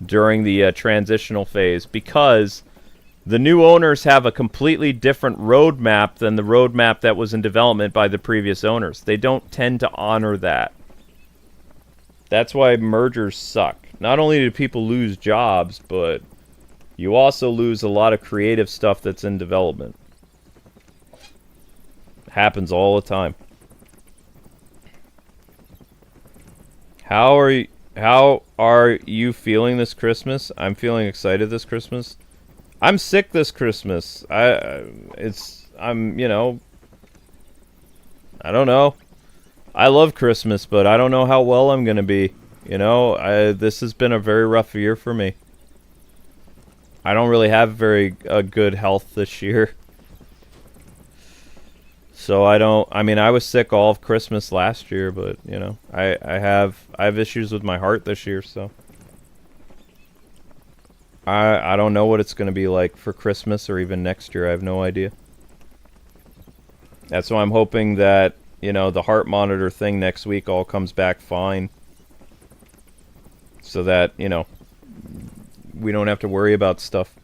during the transitional phase because the new owners have a completely different roadmap than the roadmap that was in development by the previous owners. They don't tend to honor that. That's why mergers suck. Not only do people lose jobs, but you also lose a lot of creative stuff that's in development. Happens all the time. How are you feeling this Christmas? I'm feeling excited this Christmas. I'm sick this Christmas. I'm, you know, I don't know. I love Christmas, but I don't know how well I'm going to be. You know, this has been a very rough year for me. I don't really have very good health this year. So I was sick all of Christmas last year, but, you know, I have issues with my heart this year, so. I don't know what it's going to be like for Christmas or even next year. I have no idea. That's why I'm hoping that, you know, the heart monitor thing next week all comes back fine. So that, you know, we don't have to worry about stuff.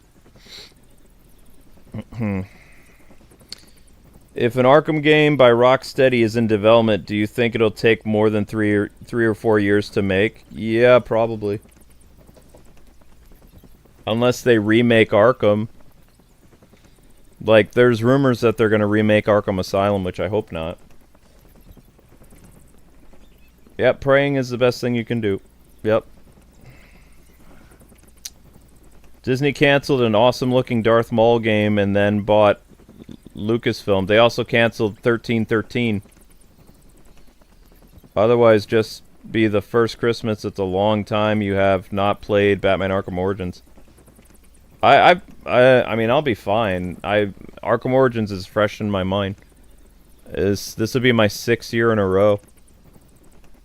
If an Arkham game by Rocksteady is in development, do you think it'll take more than 3 or 4 years to make? Yeah, probably. Unless they remake Arkham. Like, there's rumors that they're going to remake Arkham Asylum, which I hope not. Yep, praying is the best thing you can do. Yep. Disney canceled an awesome-looking Darth Maul game and then bought Lucasfilm. They also canceled 1313. Otherwise, just be the first Christmas. It's a long time you have not played Batman Arkham Origins. I mean, I'll be fine. Arkham Origins is fresh in my mind. This will be my 6th year in a row.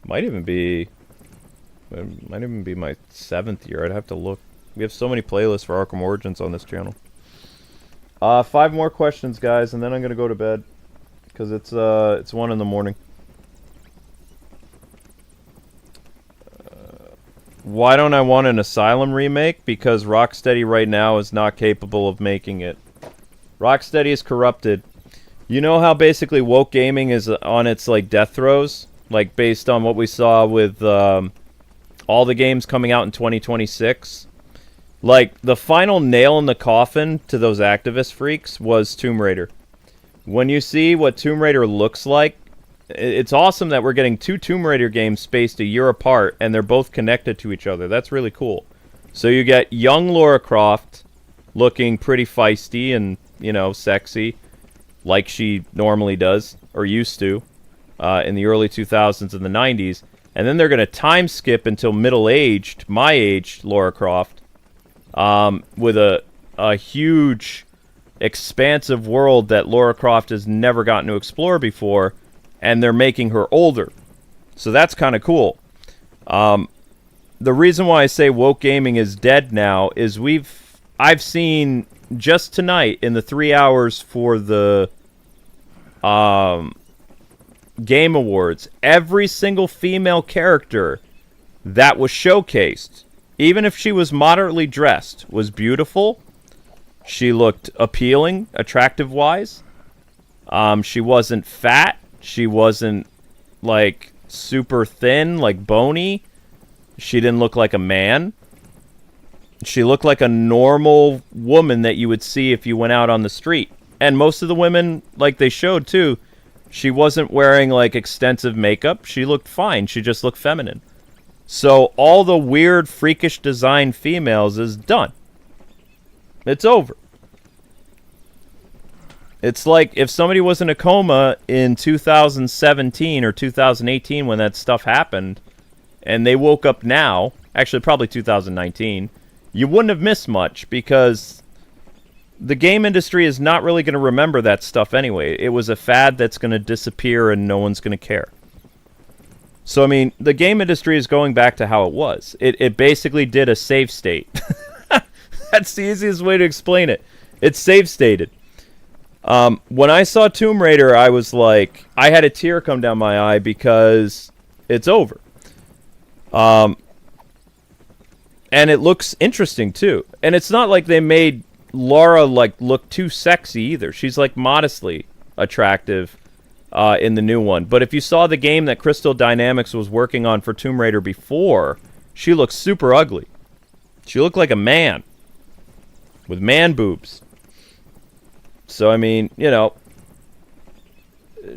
Might even be my 7th year. I'd have to look. We have so many playlists for Arkham Origins on this channel. 5 more questions, guys, and then I'm gonna go to bed because it's 1 in the morning. Why don't I want an Asylum remake? Because Rocksteady right now is not capable of making it. Rocksteady is corrupted. You know how basically woke gaming is on its like death throes, like based on what we saw with all the games coming out in 2026. Like, the final nail in the coffin to those activist freaks was Tomb Raider. When you see what Tomb Raider looks like, it's awesome that we're getting 2 Tomb Raider games spaced a year apart, and they're both connected to each other. That's really cool. So you get young Lara Croft looking pretty feisty and, you know, sexy, like she normally does, or used to, in the early 2000s and the 90s. and then they're going to time skip until middle-aged, my age, Lara Croft, with a huge, expansive world that Lara Croft has never gotten to explore before, and they're making her older. So that's kind of cool. The reason why I say woke gaming is dead now is I've seen just tonight in the 3 hours for the Game Awards, every single female character that was showcased, even if she was moderately dressed, was beautiful. She looked appealing, attractive-wise. She wasn't fat. She wasn't, like, super thin, like bony. She didn't look like a man. She looked like a normal woman that you would see if you went out on the street. And most of the women, like they showed too, she wasn't wearing like extensive makeup. She looked fine. She just looked feminine. So all the weird, freakish design females is done. It's over. It's like if somebody was in a coma in 2017 or 2018 when that stuff happened, and they woke up now, actually probably 2019, you wouldn't have missed much because the game industry is not really going to remember that stuff anyway. It was a fad that's going to disappear and no one's going to care. So, I mean, the game industry is going back to how it was. It basically did a save state. That's the easiest way to explain it. It's save stated. When I saw Tomb Raider, I was like, I had a tear come down my eye because it's over. And it looks interesting too. And it's not like they made Lara like look too sexy either. She's like modestly attractive in the new one. But if you saw the game that Crystal Dynamics was working on for Tomb Raider before, she looks super ugly. She looked like a man with man boobs. So, I mean, you know,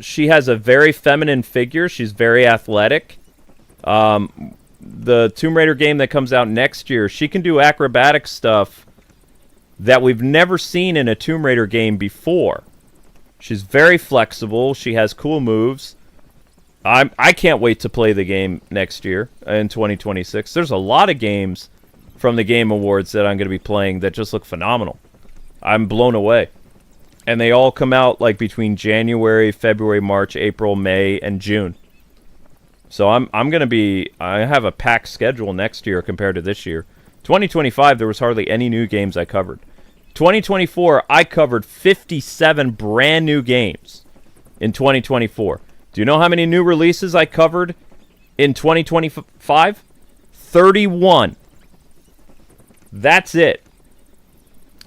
she has a very feminine figure. She's very athletic. The Tomb Raider game that comes out next year, she can do acrobatic stuff that we've never seen in a Tomb Raider game before. She's very flexible. She has cool moves. I can't wait to play the game next year in 2026. There's a lot of games from the Game Awards that I'm going to be playing that just look phenomenal. I'm blown away. And they all come out like between January, February, March, April, May, and June. So I have a packed schedule next year compared to this year. 2025, there was hardly any new games I covered. 2024, I covered 57 brand new games in 2024. Do you know how many new releases I covered in 2025? 31. That's it.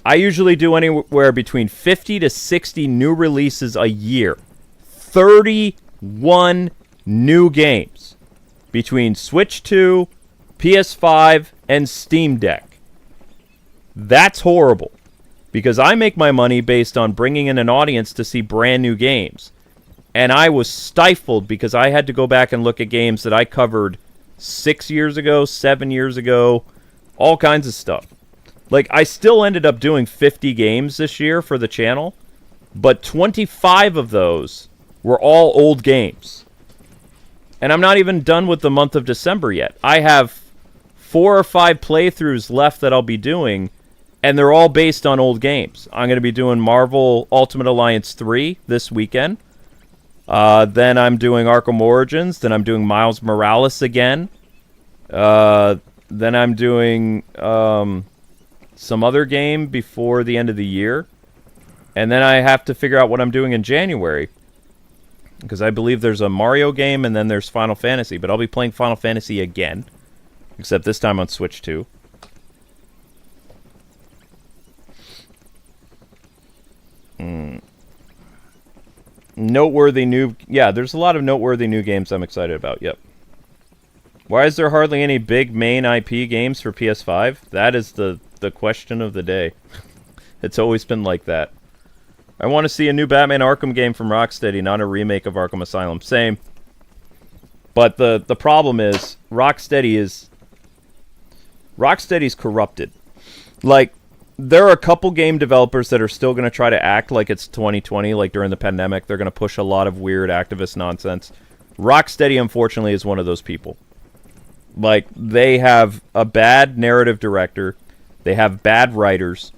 I usually do anywhere between 50 to 60 new releases a year. 31 new games between Switch 2, PS5, and Steam Deck. That's horrible because I make my money based on bringing in an audience to see brand new games. And I was stifled because I had to go back and look at games that I covered 6 years ago, 7 years ago, all kinds of stuff. Like, I still ended up doing 50 games this year for the channel, but 25 of those were all old games. And I'm not even done with the month of December yet. I have 4 or 5 playthroughs left that I'll be doing, and they're all based on old games. I'm going to be doing Marvel Ultimate Alliance 3 this weekend. Then I'm doing Arkham Origins. Then I'm doing Miles Morales again. Then I'm doing some other game before the end of the year. And then I have to figure out what I'm doing in January. Because I believe there's a Mario game and then there's Final Fantasy. But I'll be playing Final Fantasy again. Except this time on Switch 2. Noteworthy new... Yeah, there's a lot of noteworthy new games I'm excited about. Yep. Why is there hardly any big main IP games for PS5? That is the question of the day. It's always been like that. I want to see a new Batman Arkham game from Rocksteady, not a remake of Arkham Asylum. Same. But the problem is, Rocksteady's corrupted. Like, there are a couple game developers that are still going to try to act like it's 2020, like during the pandemic. They're going to push a lot of weird activist nonsense. Rocksteady, unfortunately, is one of those people. Like, they have a bad narrative director, they have bad writers,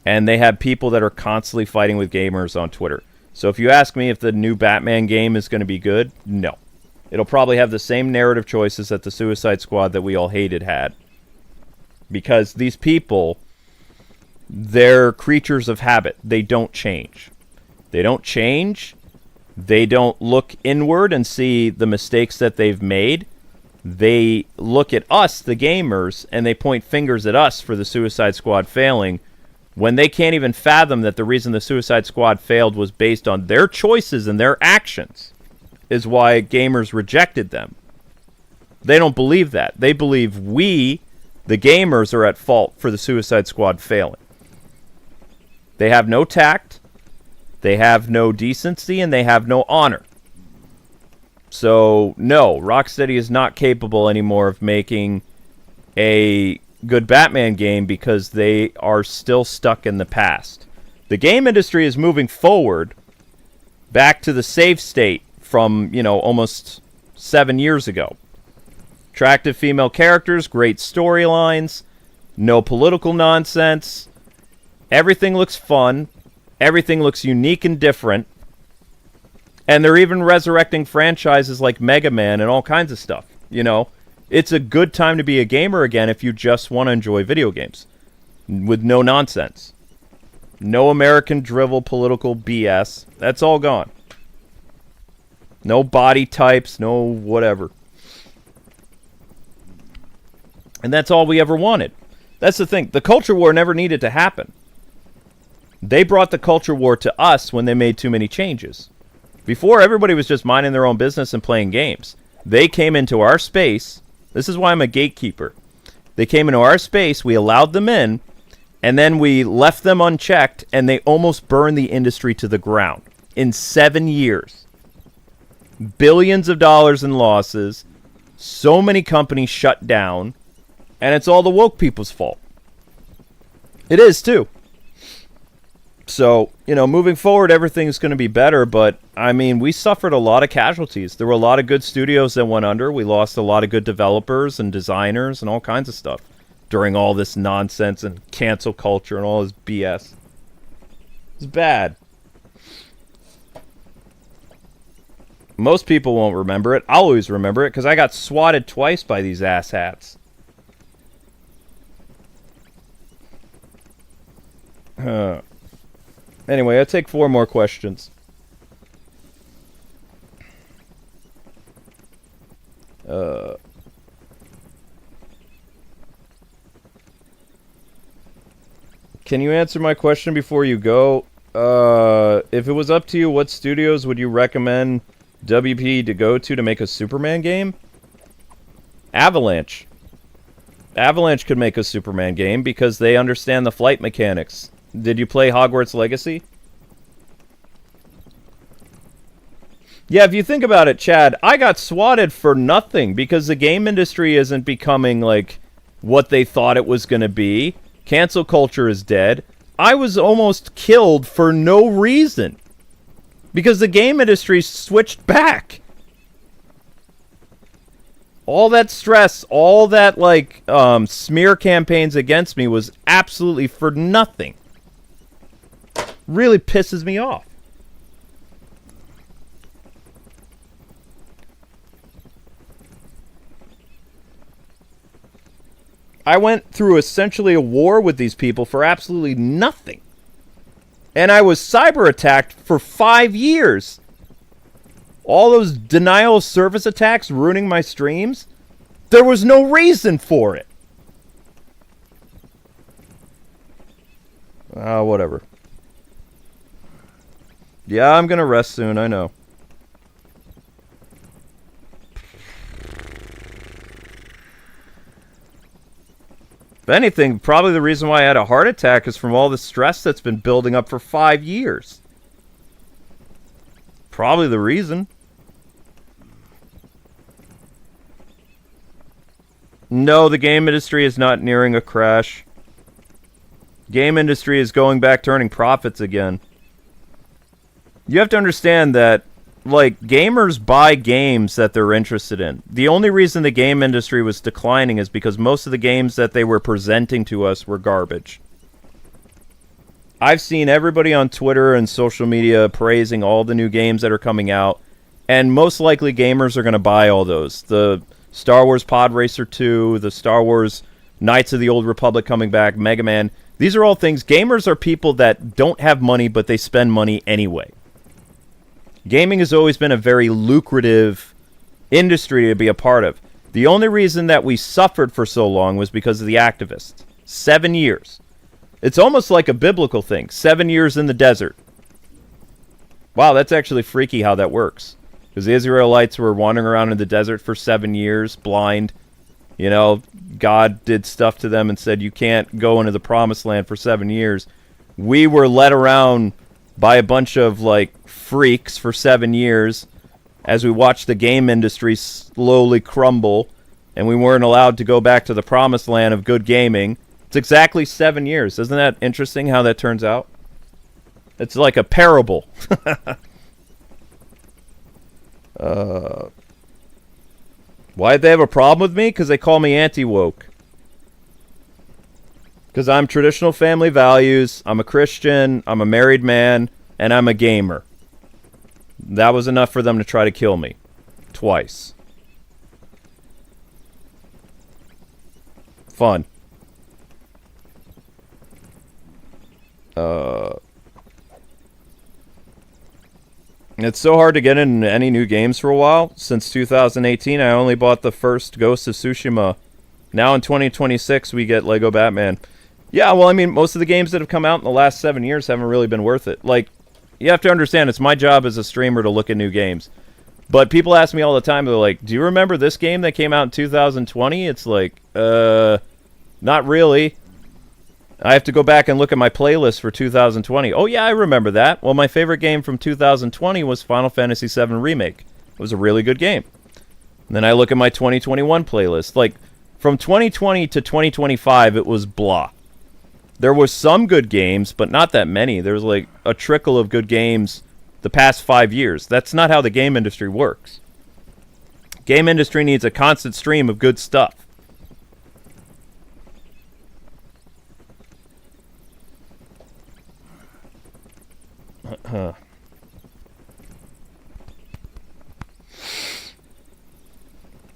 and they have people that are constantly fighting with gamers on Twitter. So if you ask me if the new Batman game is going to be good, no. It'll probably have the same narrative choices that the Suicide Squad that we all hated had. Because these people, they're creatures of habit. They don't change. They don't change. They don't look inward and see the mistakes that they've made. They look at us, the gamers, and they point fingers at us for the Suicide Squad failing, when they can't even fathom that the reason the Suicide Squad failed was based on their choices and their actions, is why gamers rejected them. They don't believe that. They believe we, the gamers, are at fault for the Suicide Squad failing. They have no tact, they have no decency, and they have no honor. So, no, Rocksteady is not capable anymore of making a good Batman game because they are still stuck in the past. The game industry is moving forward back to the save state from, almost 7 years ago. Attractive female characters, great storylines, no political nonsense. Everything looks fun. Everything looks unique and different. And they're even resurrecting franchises like Mega Man and all kinds of stuff, It's a good time to be a gamer again if you just want to enjoy video games with no nonsense. No American drivel political BS. That's all gone. No body types, no whatever. And that's all we ever wanted. That's the thing. The culture war never needed to happen. They brought the culture war to us when they made too many changes. Before, everybody was just minding their own business and playing games. They came into our space. This is why I'm a gatekeeper. They came into our space, we allowed them in, and then we left them unchecked, and they almost burned the industry to the ground. In 7 years. Billions of dollars in losses. So many companies shut down. And it's all the woke people's fault. It is, too. So, moving forward, everything's going to be better, but, we suffered a lot of casualties. There were a lot of good studios that went under. We lost a lot of good developers and designers and all kinds of stuff during all this nonsense and cancel culture and all this BS. It's bad. Most people won't remember it. I'll always remember it because I got swatted twice by these asshats. Anyway, I'll take 4 more questions. Can you answer my question before you go? If it was up to you, what studios would you recommend WP to go to make a Superman game? Avalanche. Avalanche could make a Superman game because they understand the flight mechanics. Did you play Hogwarts Legacy? Yeah, if you think about it, Chad, I got swatted for nothing because the game industry isn't becoming like what they thought it was going to be. Cancel culture is dead. I was almost killed for no reason because the game industry switched back. All that stress, all that smear campaigns against me was absolutely for nothing. Really pisses me off. I went through essentially a war with these people for absolutely nothing. And I was cyber attacked for 5 years. All those denial of service attacks ruining my streams, there was no reason for it. Whatever. Yeah, I'm gonna rest soon, I know. If anything, probably the reason why I had a heart attack is from all the stress that's been building up for 5 years. Probably the reason. No, the game industry is not nearing a crash. Game industry is going back to earning profits again. You have to understand that like, gamers buy games that they're interested in. The only reason the game industry was declining is because most of the games that they were presenting to us were garbage. I've seen everybody on Twitter and social media praising all the new games that are coming out, and most likely gamers are going to buy all those. The Star Wars Pod Racer 2, the Star Wars Knights of the Old Republic coming back, Mega Man. These are all things. Gamers are people that don't have money, but they spend money anyway. Gaming has always been a very lucrative industry to be a part of. The only reason that we suffered for so long was because of the activists. 7 years. It's almost like a biblical thing. 7 years in the desert. Wow, that's actually freaky how that works. Because the Israelites were wandering around in the desert for 7 years, blind. You know, God did stuff to them and said, you can't go into the promised land for 7 years. We were led around by a bunch of, like, freaks for 7 years as we watched the game industry slowly crumble, and we weren't allowed to go back to the promised land of good gaming. It's exactly 7 years. Isn't that interesting how that turns out? It's like a parable. Why'd they have a problem with me? Because they call me anti-woke. Because I'm traditional family values, I'm a Christian, I'm a married man, and I'm a gamer. That was enough for them to try to kill me. Twice. Fun. It's so hard to get into any new games for a while. Since 2018, I only bought the first Ghost of Tsushima. Now in 2026, we get Lego Batman. Yeah, well, I mean, most of the games that have come out in the last 7 years haven't really been worth it. Like, you have to understand, it's my job as a streamer to look at new games. But people ask me all the time, they're like, do you remember this game that came out in 2020? It's like, not really. I have to go back and look at my playlist for 2020. Oh, yeah, I remember that. Well, my favorite game from 2020 was Final Fantasy VII Remake. It was a really good game. And then I look at my 2021 playlist. Like, from 2020 to 2025, it was blah. There was some good games, but not that many. There was, like, a trickle of good games the past 5 years. That's not how the game industry works. Game industry needs a constant stream of good stuff.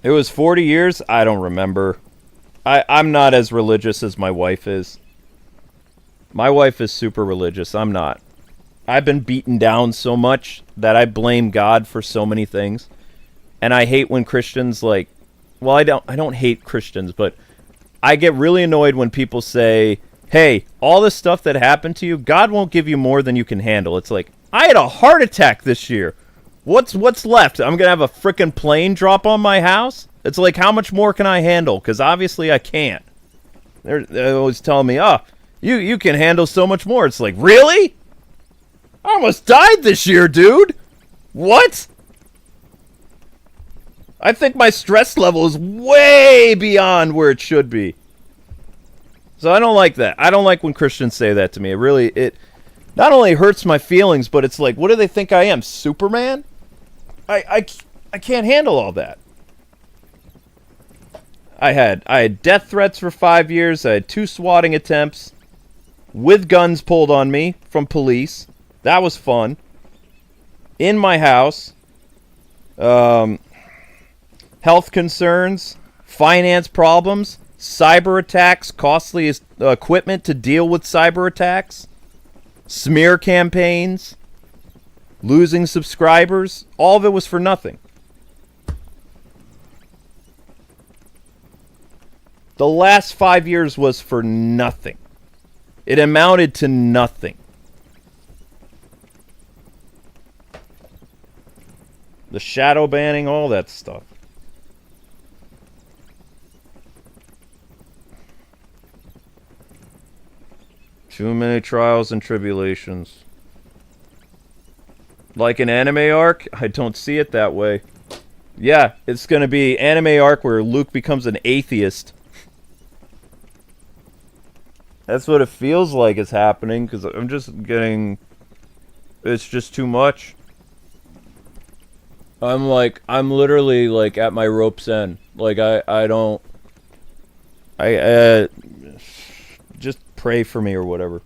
It was 40 years? I don't remember. I'm not as religious as my wife is. My wife is super religious. I'm not. I've been beaten down so much that I blame God for so many things. And I hate when Christians, like... Well, I don't hate Christians, but I get really annoyed when people say, hey, all this stuff that happened to you, God won't give you more than you can handle. It's like, I had a heart attack this year. What's left? I'm going to have a frickin' plane drop on my house? It's like, how much more can I handle? Because obviously I can't. They're always telling me, oh, you can handle so much more. It's like, really? I almost died this year, dude. What? I think my stress level is way beyond where it should be. So I don't like that. I don't like when Christians say that to me. It not only hurts my feelings, but it's like, what do they think I am, Superman? I can't handle all that. I had death threats for 5 years. I had 2 swatting attempts with guns pulled on me from police. That was fun. In my house. Health concerns. Finance problems. Cyber attacks. Costly equipment to deal with cyber attacks. Smear campaigns. Losing subscribers. All of it was for nothing. The last 5 years was for nothing. It amounted to nothing. The shadow banning, all that stuff. Too many trials and tribulations. Like an anime arc? I don't see it that way. Yeah, it's going to be anime arc where Luke becomes an atheist. That's what it feels like is happening, because I'm just getting... It's just too much. I'm literally like at my rope's end. Like I don't I just pray for me or whatever.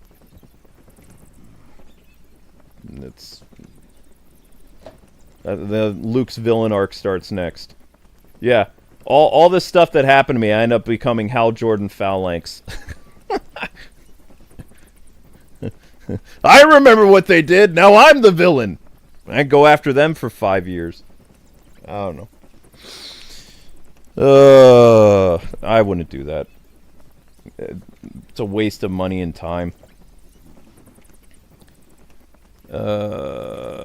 It's the Luke's villain arc starts next. Yeah, all this stuff that happened to me, I end up becoming Hal Jordan Phalanx. I remember what they did. Now I'm the villain. I go after them for 5 years. I don't know. I wouldn't do that. It's a waste of money and time. I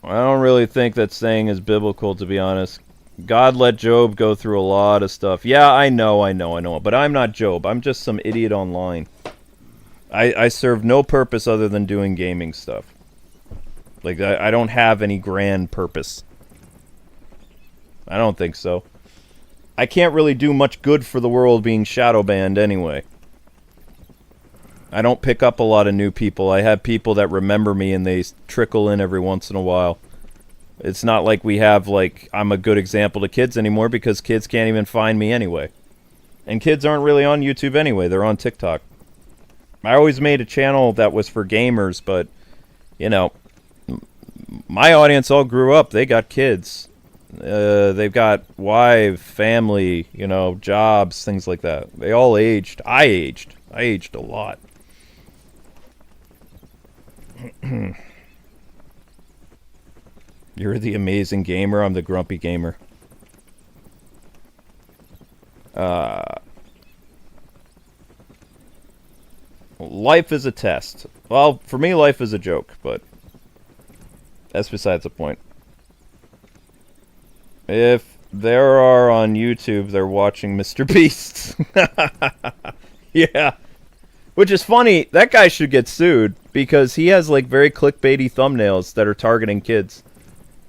don't really think that saying is biblical, to be honest. God let Job go through a lot of stuff. Yeah, I know. But I'm not Job. I'm just some idiot online. I serve no purpose other than doing gaming stuff. Like, I don't have any grand purpose. I don't think so. I can't really do much good for the world being shadow banned anyway. I don't pick up a lot of new people. I have people that remember me and they trickle in every once in a while. It's not like we have, like, I'm a good example to kids anymore because kids can't even find me anyway. And kids aren't really on YouTube anyway. They're on TikTok. I always made a channel that was for gamers, but, you know, my audience all grew up. They got kids. They've got wife, family, you know, jobs, things like that. They all aged. I aged. I aged a lot. You're the amazing gamer. I'm the grumpy gamer. Life is a test. Well, for me, life is a joke, but that's besides the point. If there are on YouTube, they're watching Mr. Beast. Yeah. Which is funny. That guy should get sued because he has, like, very clickbaity thumbnails that are targeting kids.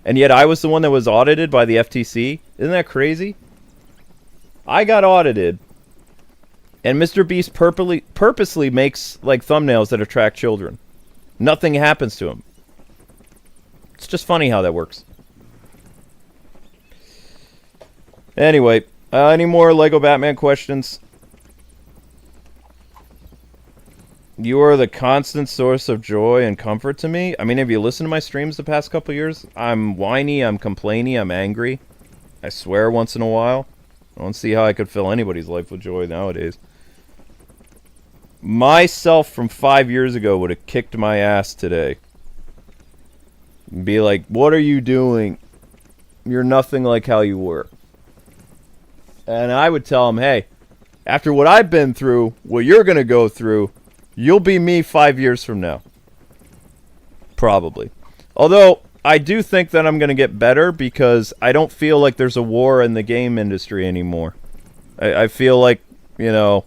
And yet I was the one that was audited by the FTC. Isn't that crazy? I got audited. And Mr. Beast purposely makes, like, thumbnails that attract children. Nothing happens to him. It's just funny how that works. Anyway, any more Lego Batman questions? You are the constant source of joy and comfort to me. I mean, have you listened to my streams the past couple years? I'm whiny, I'm complainy, I'm angry. I swear once in a while. I don't see how I could fill anybody's life with joy nowadays. Myself from 5 years ago would have kicked my ass today. Be like, what are you doing? You're nothing like how you were. And I would tell him, hey, after what I've been through, what you're going to go through, you'll be me 5 years from now. Probably. Although, I do think that I'm going to get better because I don't feel like there's a war in the game industry anymore. I feel like, you know,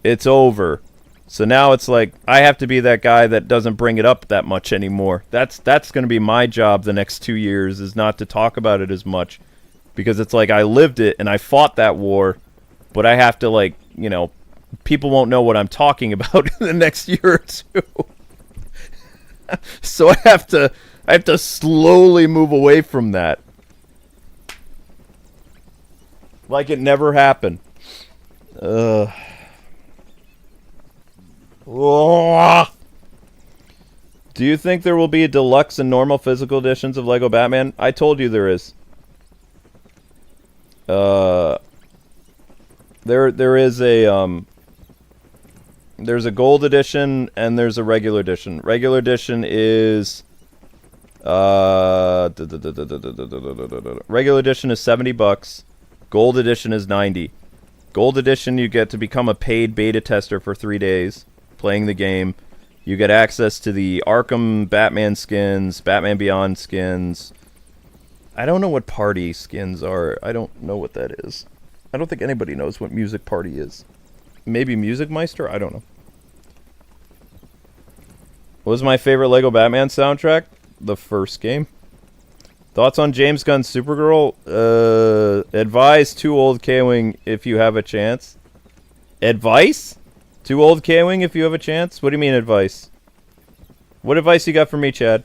it's over. So now it's like, I have to be that guy that doesn't bring it up that much anymore. That's going to be my job the next 2 years, is not to talk about it as much. Because it's like, I lived it and I fought that war, but I have to, like, you know, people won't know what I'm talking about in the next year or two. So I have to slowly move away from that. Like it never happened. Do you think there will be a deluxe and normal physical editions of Lego Batman? I told you there is. There is a there's a gold edition and there's a regular edition. Regular edition is regular edition is $70. Gold edition is $90. Gold edition, you get to become a paid beta tester for 3 days playing the game. You get access to the Arkham Batman skins, Batman Beyond skins. I don't know what party skins are. I don't know what that is. I don't think anybody knows what Music Party is. Maybe Music Meister? I don't know. What was my favorite Lego Batman soundtrack? The first game. Thoughts on James Gunn's Supergirl? Advise 2 old K-Wing if you have a chance. Advice? 2 old K-Wing if you have a chance? What do you mean advice? What advice you got for me, Chad?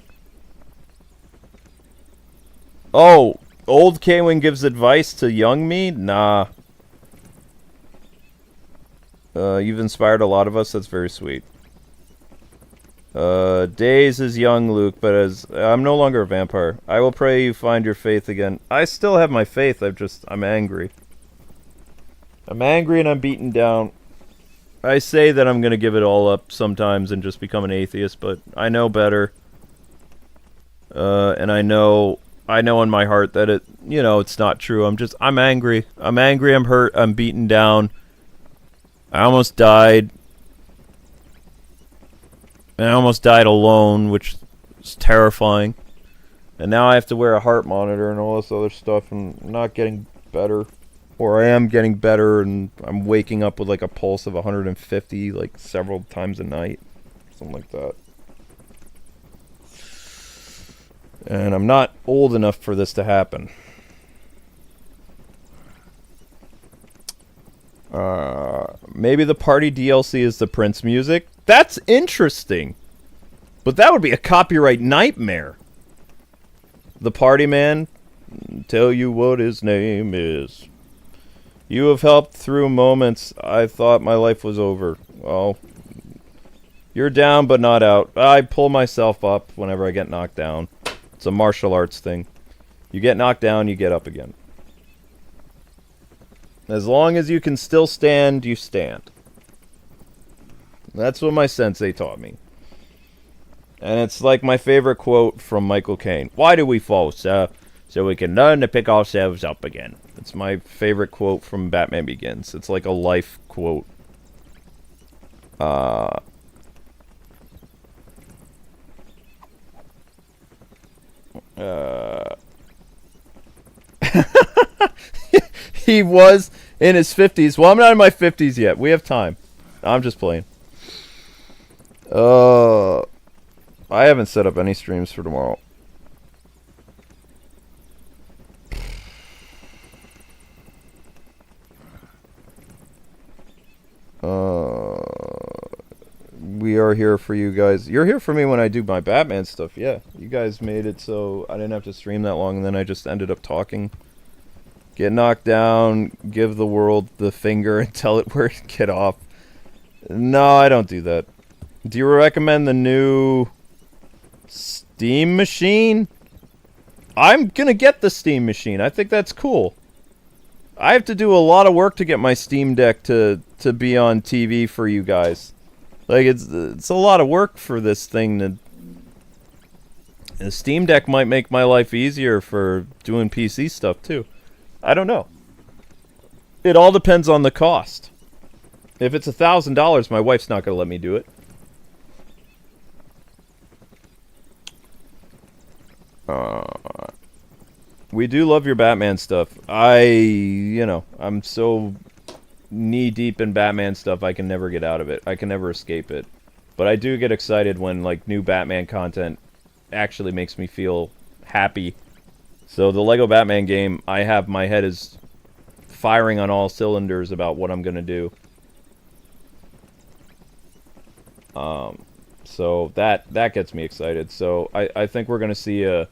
Oh, old Kwing gives advice to young me? Nah. You've inspired a lot of us. That's very sweet. Days is young, Luke, but as I'm no longer a vampire. I will pray you find your faith again. I still have my faith. I'm angry. I'm angry and I'm beaten down. I say that I'm gonna give it all up sometimes and just become an atheist, but I know better. And I know in my heart that it's not true. I'm angry. I'm angry, I'm hurt, I'm beaten down. I almost died. And I almost died alone, which is terrifying. And now I have to wear a heart monitor and all this other stuff, and I'm not getting better. Or I am getting better, and I'm waking up with like a pulse of 150, like several times a night. Something like that. And I'm not old enough for this to happen. Maybe the party DLC is the Prince music. That's interesting. But that would be a copyright nightmare. The party man, tell you what his name is. You have helped through moments I thought my life was over. Well, you're down but not out. I pull myself up whenever I get knocked down. It's a martial arts thing. You get knocked down, you get up again. As long as you can still stand, you stand. That's what my sensei taught me. And it's like my favorite quote from Michael Caine. Why do we fall, sir? So we can learn to pick ourselves up again. It's my favorite quote from Batman Begins. It's like a life quote. He was in his 50s. Well, I'm not in my 50s yet. We have time. I'm just playing. I haven't set up any streams for tomorrow. We are here for you guys. You're here for me when I do my Batman stuff. Yeah, you guys made it so I didn't have to stream that long, and then I just ended up talking. Get knocked down, give the world the finger, and tell it where to get off. No, I don't do that. Do you recommend the new Steam machine? I'm gonna get the Steam machine. I think that's cool. I have to do a lot of work to get my Steam Deck to be on TV for you guys. Like, it's a lot of work for this thing to... The Steam Deck might make my life easier for doing PC stuff, too. I don't know. It all depends on the cost. If it's $1,000, my wife's not going to let me do it. We do love your Batman stuff. I'm so knee-deep in Batman stuff, I can never get out of it. I can never escape it. But I do get excited when, like, new Batman content actually makes me feel happy. So the Lego Batman game, my head is firing on all cylinders about what I'm gonna do. So that gets me excited. So I think we're gonna see a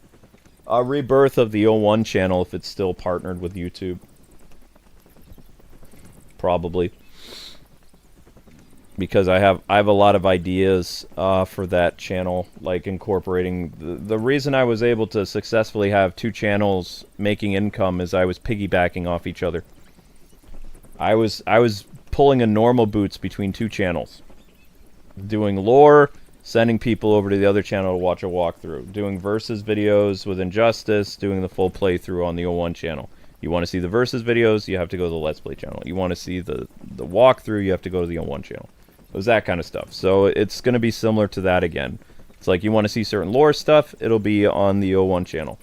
rebirth of the 01 channel if it's still partnered with YouTube. Probably. Because I have a lot of ideas for that channel, like incorporating the reason I was able to successfully have two channels making income is I was piggybacking off each other. I was pulling a normal boots between two channels, doing lore, sending people over to the other channel to watch a walkthrough, doing versus videos with Injustice, doing the full playthrough on the 01 channel. You want to see the versus videos, you have to go to the Let's Play channel. You want to see the walkthrough, you have to go to the 01 channel. It was that kind of stuff. So it's going to be similar to that again. It's like you want to see certain lore stuff, it'll be on the 01 channel.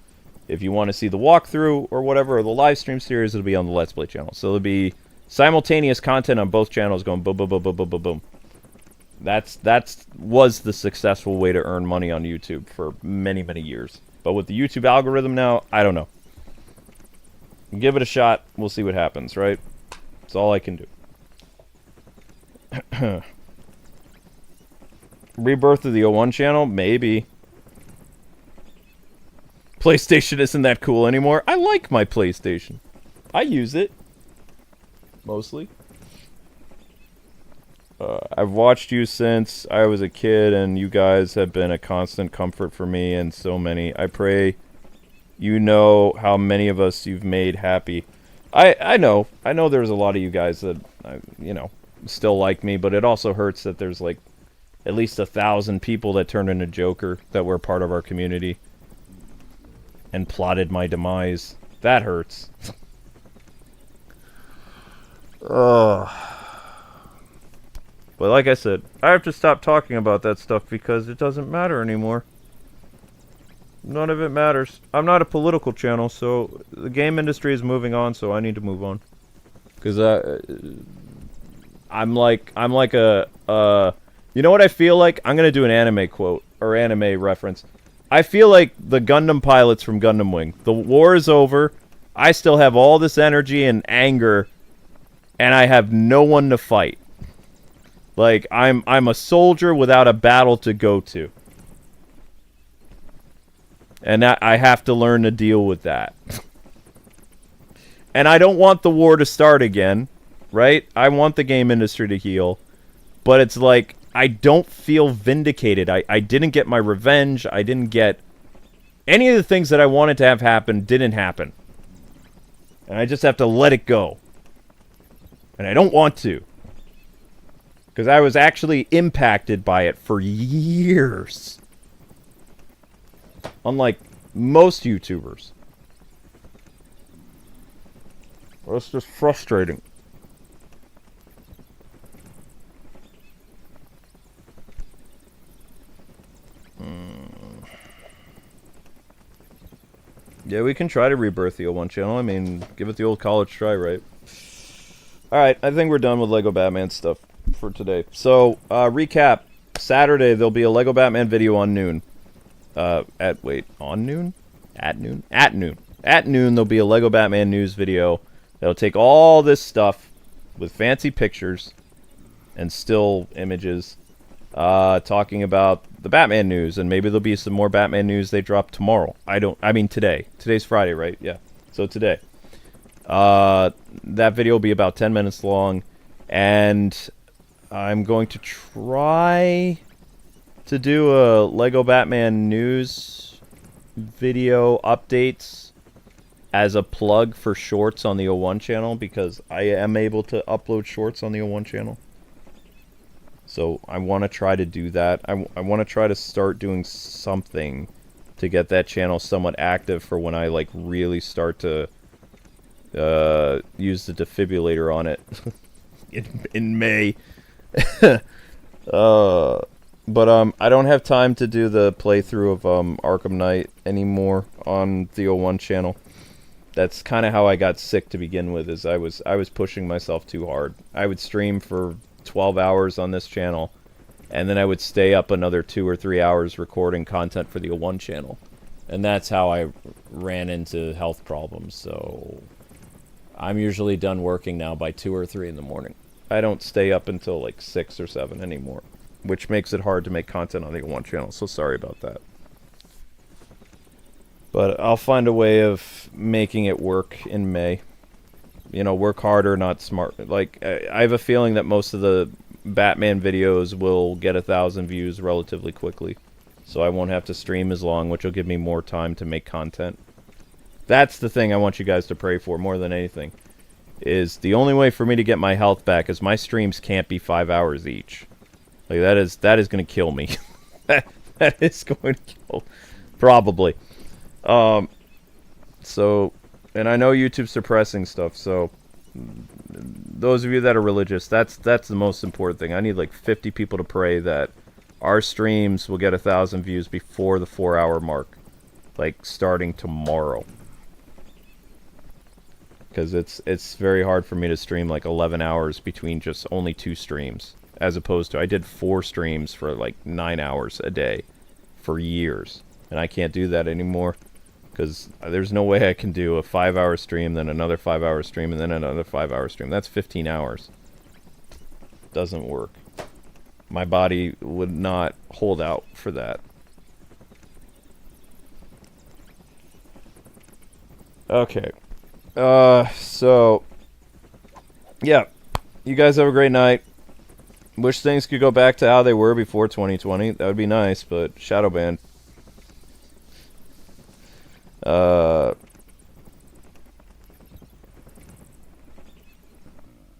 If you want to see the walkthrough or whatever, or the live stream series, it'll be on the Let's Play channel. So it'll be simultaneous content on both channels going boom, boom, boom, boom, boom, boom, boom. That was the successful way to earn money on YouTube for many, many years. But with the YouTube algorithm now, I don't know. Give it a shot. We'll see what happens, right? That's all I can do. Rebirth of the 01 channel? Maybe. PlayStation isn't that cool anymore. I like my PlayStation. I use it. Mostly. I've watched you since I was a kid, and you guys have been a constant comfort for me and so many. I pray you know how many of us you've made happy. I know there's a lot of you guys that, you know, still like me, but it also hurts that there's like at least 1,000 people that turned into Joker that were part of our community and plotted my demise. That hurts. Ugh. But like I said, I have to stop talking about that stuff because it doesn't matter anymore. None of it matters. I'm not a political channel, so the game industry is moving on, so I need to move on. Because I'm like a you know what I feel like? I'm gonna do an anime quote or anime reference. I feel like the Gundam pilots from Gundam Wing. The war is over. I still have all this energy and anger, and I have no one to fight. Like I'm a soldier without a battle to go to. And I have to learn to deal with that. And I don't want the war to start again, right? I want the game industry to heal. But it's like, I don't feel vindicated. I didn't get my revenge. I didn't get... Any of the things that I wanted to have happen didn't happen. And I just have to let it go. And I don't want to. Because I was actually impacted by it for years. Unlike most YouTubers. That's just frustrating. Yeah, we can try to rebirth the O1 channel. I mean, give it the old college try, right? Alright, I think we're done with Lego Batman stuff for today. So, recap. Saturday, there'll be a Lego Batman video on noon. On noon? At noon? At noon. At noon, there'll be a Lego Batman news video that'll take all this stuff with fancy pictures and still images, talking about the Batman news, and maybe there'll be some more Batman news they drop tomorrow. I mean today. Today's Friday, right? Yeah. So today. That video will be about 10 minutes long, and I'm going to try to do a Lego Batman news video updates as a plug for shorts on the O1 channel, because I am able to upload shorts on the O1 channel. So I want to try to do that. I want to try to start doing something to get that channel somewhat active for when I like really start to use the defibrillator on it in May. But I don't have time to do the playthrough of Arkham Knight anymore on the O1 channel. That's kind of how I got sick to begin with, is I was pushing myself too hard. I would stream for 12 hours on this channel, and then I would stay up another 2 or 3 hours recording content for the O1 channel. And that's how I ran into health problems, so I'm usually done working now by 2 or 3 in the morning. I don't stay up until like 6 or 7 anymore, which makes it hard to make content on the O1 channel, so sorry about that. But I'll find a way of making it work in May. You know, work harder, not smart. Like, I have a feeling that most of the Batman videos will get 1,000 views relatively quickly. So I won't have to stream as long, which will give me more time to make content. That's the thing I want you guys to pray for more than anything. Is the only way for me to get my health back is my streams can't be 5 hours each. Like, that is going to kill me. that is going to kill... Probably. So... And I know YouTube's suppressing stuff, so those of you that are religious, that's the most important thing. I need like 50 people to pray that our streams will get 1,000 views before the 4-hour mark, like starting tomorrow. Because it's very hard for me to stream like 11 hours between just only 2 streams, as opposed to I did 4 streams for like 9 hours a day for years, and I can't do that anymore. Because there's no way I can do a 5-hour stream, then another 5-hour stream, and then another 5-hour stream. That's 15 hours. Doesn't work. My body would not hold out for that. Okay. So, yeah. You guys have a great night. Wish things could go back to how they were before 2020. That would be nice, but shadow ban.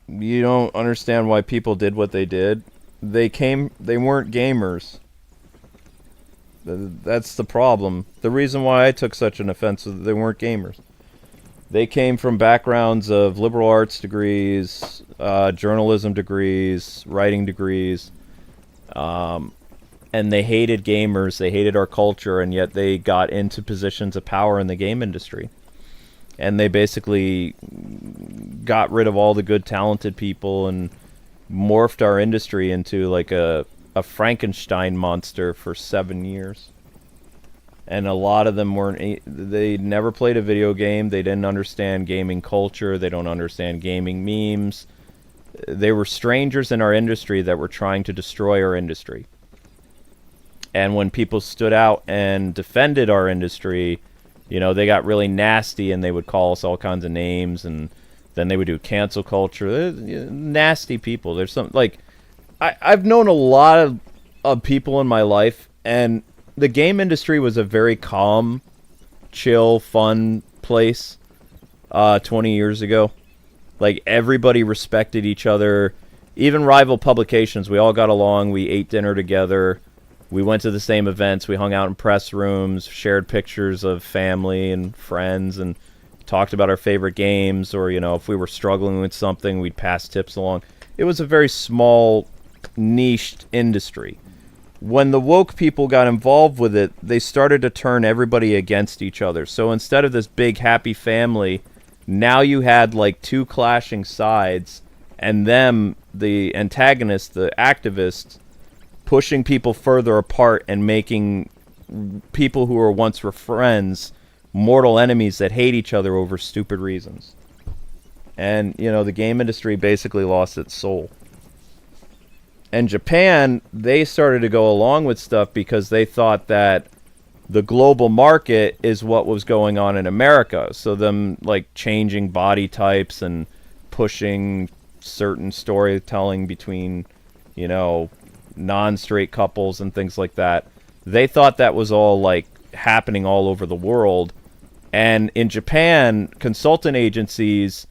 You don't understand why people did what they did. They weren't gamers. That's the problem. The reason why I took such an offense is that they weren't gamers. They came from backgrounds of liberal arts degrees, journalism degrees, writing degrees, and they hated gamers, they hated our culture, and yet they got into positions of power in the game industry. And they basically got rid of all the good, talented people and morphed our industry into like a Frankenstein monster for 7 years. And a lot of them they never played a video game. They didn't understand gaming culture. They don't understand gaming memes. They were strangers in our industry that were trying to destroy our industry. And when people stood out and defended our industry, you know, they got really nasty and they would call us all kinds of names, and then they would do cancel culture. They're nasty people. There's some, like, I've known a lot of people in my life, and the game industry was a very calm, chill, fun place 20 years ago. Like, everybody respected each other. Even rival publications, we all got along. We ate dinner together. We went to the same events. We hung out in press rooms, shared pictures of family and friends, and talked about our favorite games. Or, you know, if we were struggling with something, we'd pass tips along. It was a very small, niched industry. When the woke people got involved with it, they started to turn everybody against each other. So instead of this big happy family, now you had like two clashing sides, and them, the antagonists, the activists, pushing people further apart and making people who were once friends mortal enemies that hate each other over stupid reasons. And, you know, the game industry basically lost its soul. And Japan, they started to go along with stuff because they thought that the global market is what was going on in America. So them, like, changing body types and pushing certain storytelling between, you know, non-straight couples and things like that. They thought that was all, like, happening all over the world. And in Japan, consultant agencies,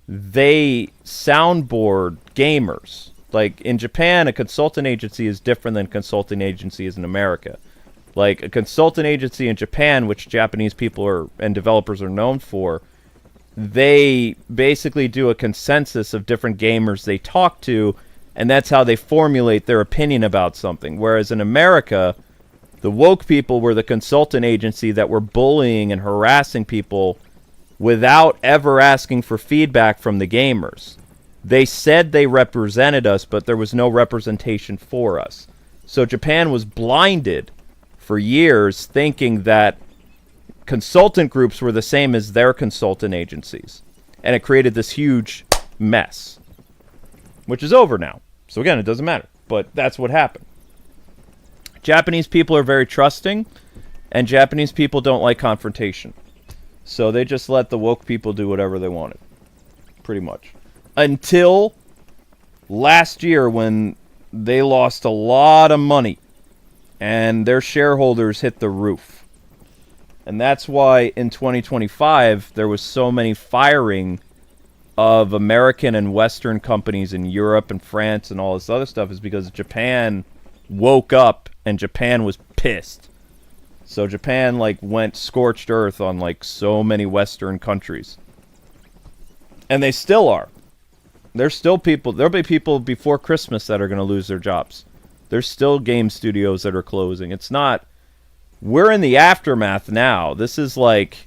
they soundboard gamers. Like, in Japan, a consultant agency is different than consulting agencies in America. Like, a consultant agency in Japan, which Japanese people and developers are known for, they basically do a consensus of different gamers they talk to, and that's how they formulate their opinion about something. Whereas in America, the woke people were the consultant agency that were bullying and harassing people without ever asking for feedback from the gamers. They said they represented us, but there was no representation for us. So Japan was blinded for years thinking that consultant groups were the same as their consultant agencies. And it created this huge mess, which is over now. So again, it doesn't matter. But that's what happened. Japanese people are very trusting, and Japanese people don't like confrontation. So they just let the woke people do whatever they wanted. Pretty much. Until last year, when they lost a lot of money and their shareholders hit the roof. And that's why in 2025 there was so many firing of American and Western companies in Europe and France and all this other stuff, is because Japan woke up and Japan was pissed. So Japan, like, went scorched earth on, like, so many Western countries. And they still are. There's still people, there'll be people before Christmas that are going to lose their jobs. There's still game studios that are closing. It's not, we're in the aftermath now. This is like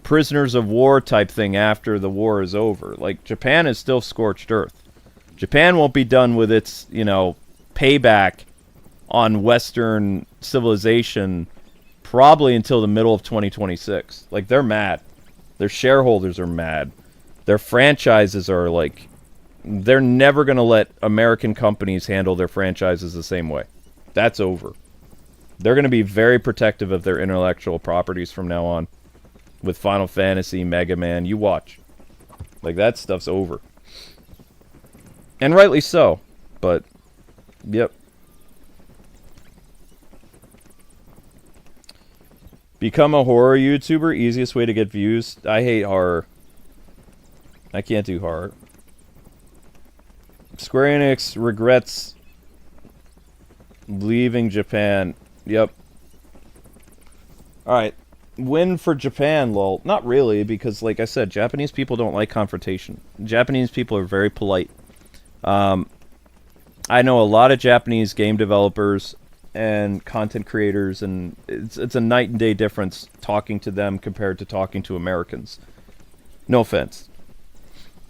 prisoners of war type thing after the war is over. Like, Japan is still scorched earth. Japan won't be done with its, you know, payback on Western civilization probably until the middle of 2026. Like, they're mad. Their shareholders are mad. Their franchises are like, they're never going to let American companies handle their franchises the same way. That's over. They're going to be very protective of their intellectual properties from now on. with Final Fantasy, Mega Man. You watch. Like, that stuff's over. And rightly so. But, yep. Become a horror YouTuber. Easiest way to get views. I hate horror. I can't do horror. Square Enix regrets leaving Japan. Yep. Alright. Win for Japan, lol. Not really, because, like I said, Japanese people don't like confrontation. Japanese people are very polite. I know a lot of Japanese game developers and content creators, and it's a night and day difference talking to them compared to talking to Americans. No offense.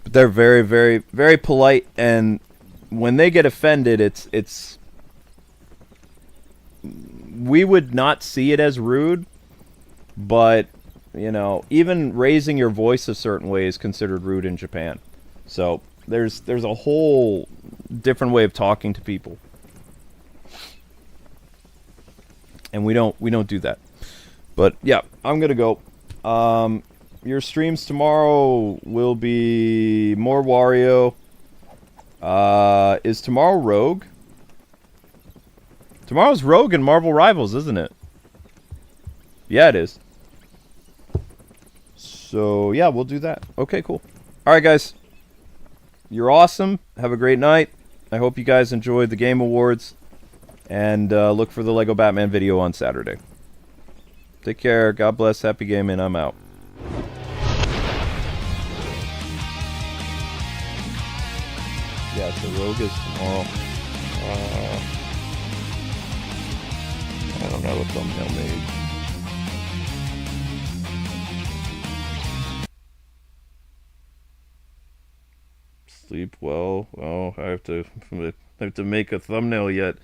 But they're very, very, very polite, and when they get offended, it's we would not see it as rude, but, you know, even raising your voice a certain way is considered rude in Japan. So there's a whole different way of talking to people. And we don't do that. But yeah, I'm gonna go. Your streams tomorrow will be more Wario. Is tomorrow Rogue? Tomorrow's Rogue and Marvel Rivals, isn't it? Yeah, it is. So yeah, we'll do that. Okay, cool. All right, guys. You're awesome. Have a great night. I hope you guys enjoyed the Game Awards. And look for the Lego Batman video on Saturday. Take care. God bless. Happy gaming. I'm out. Yeah, so Rogue is tomorrow. I don't know what thumbnail made. Sleep well. Oh, I have to make a thumbnail yet.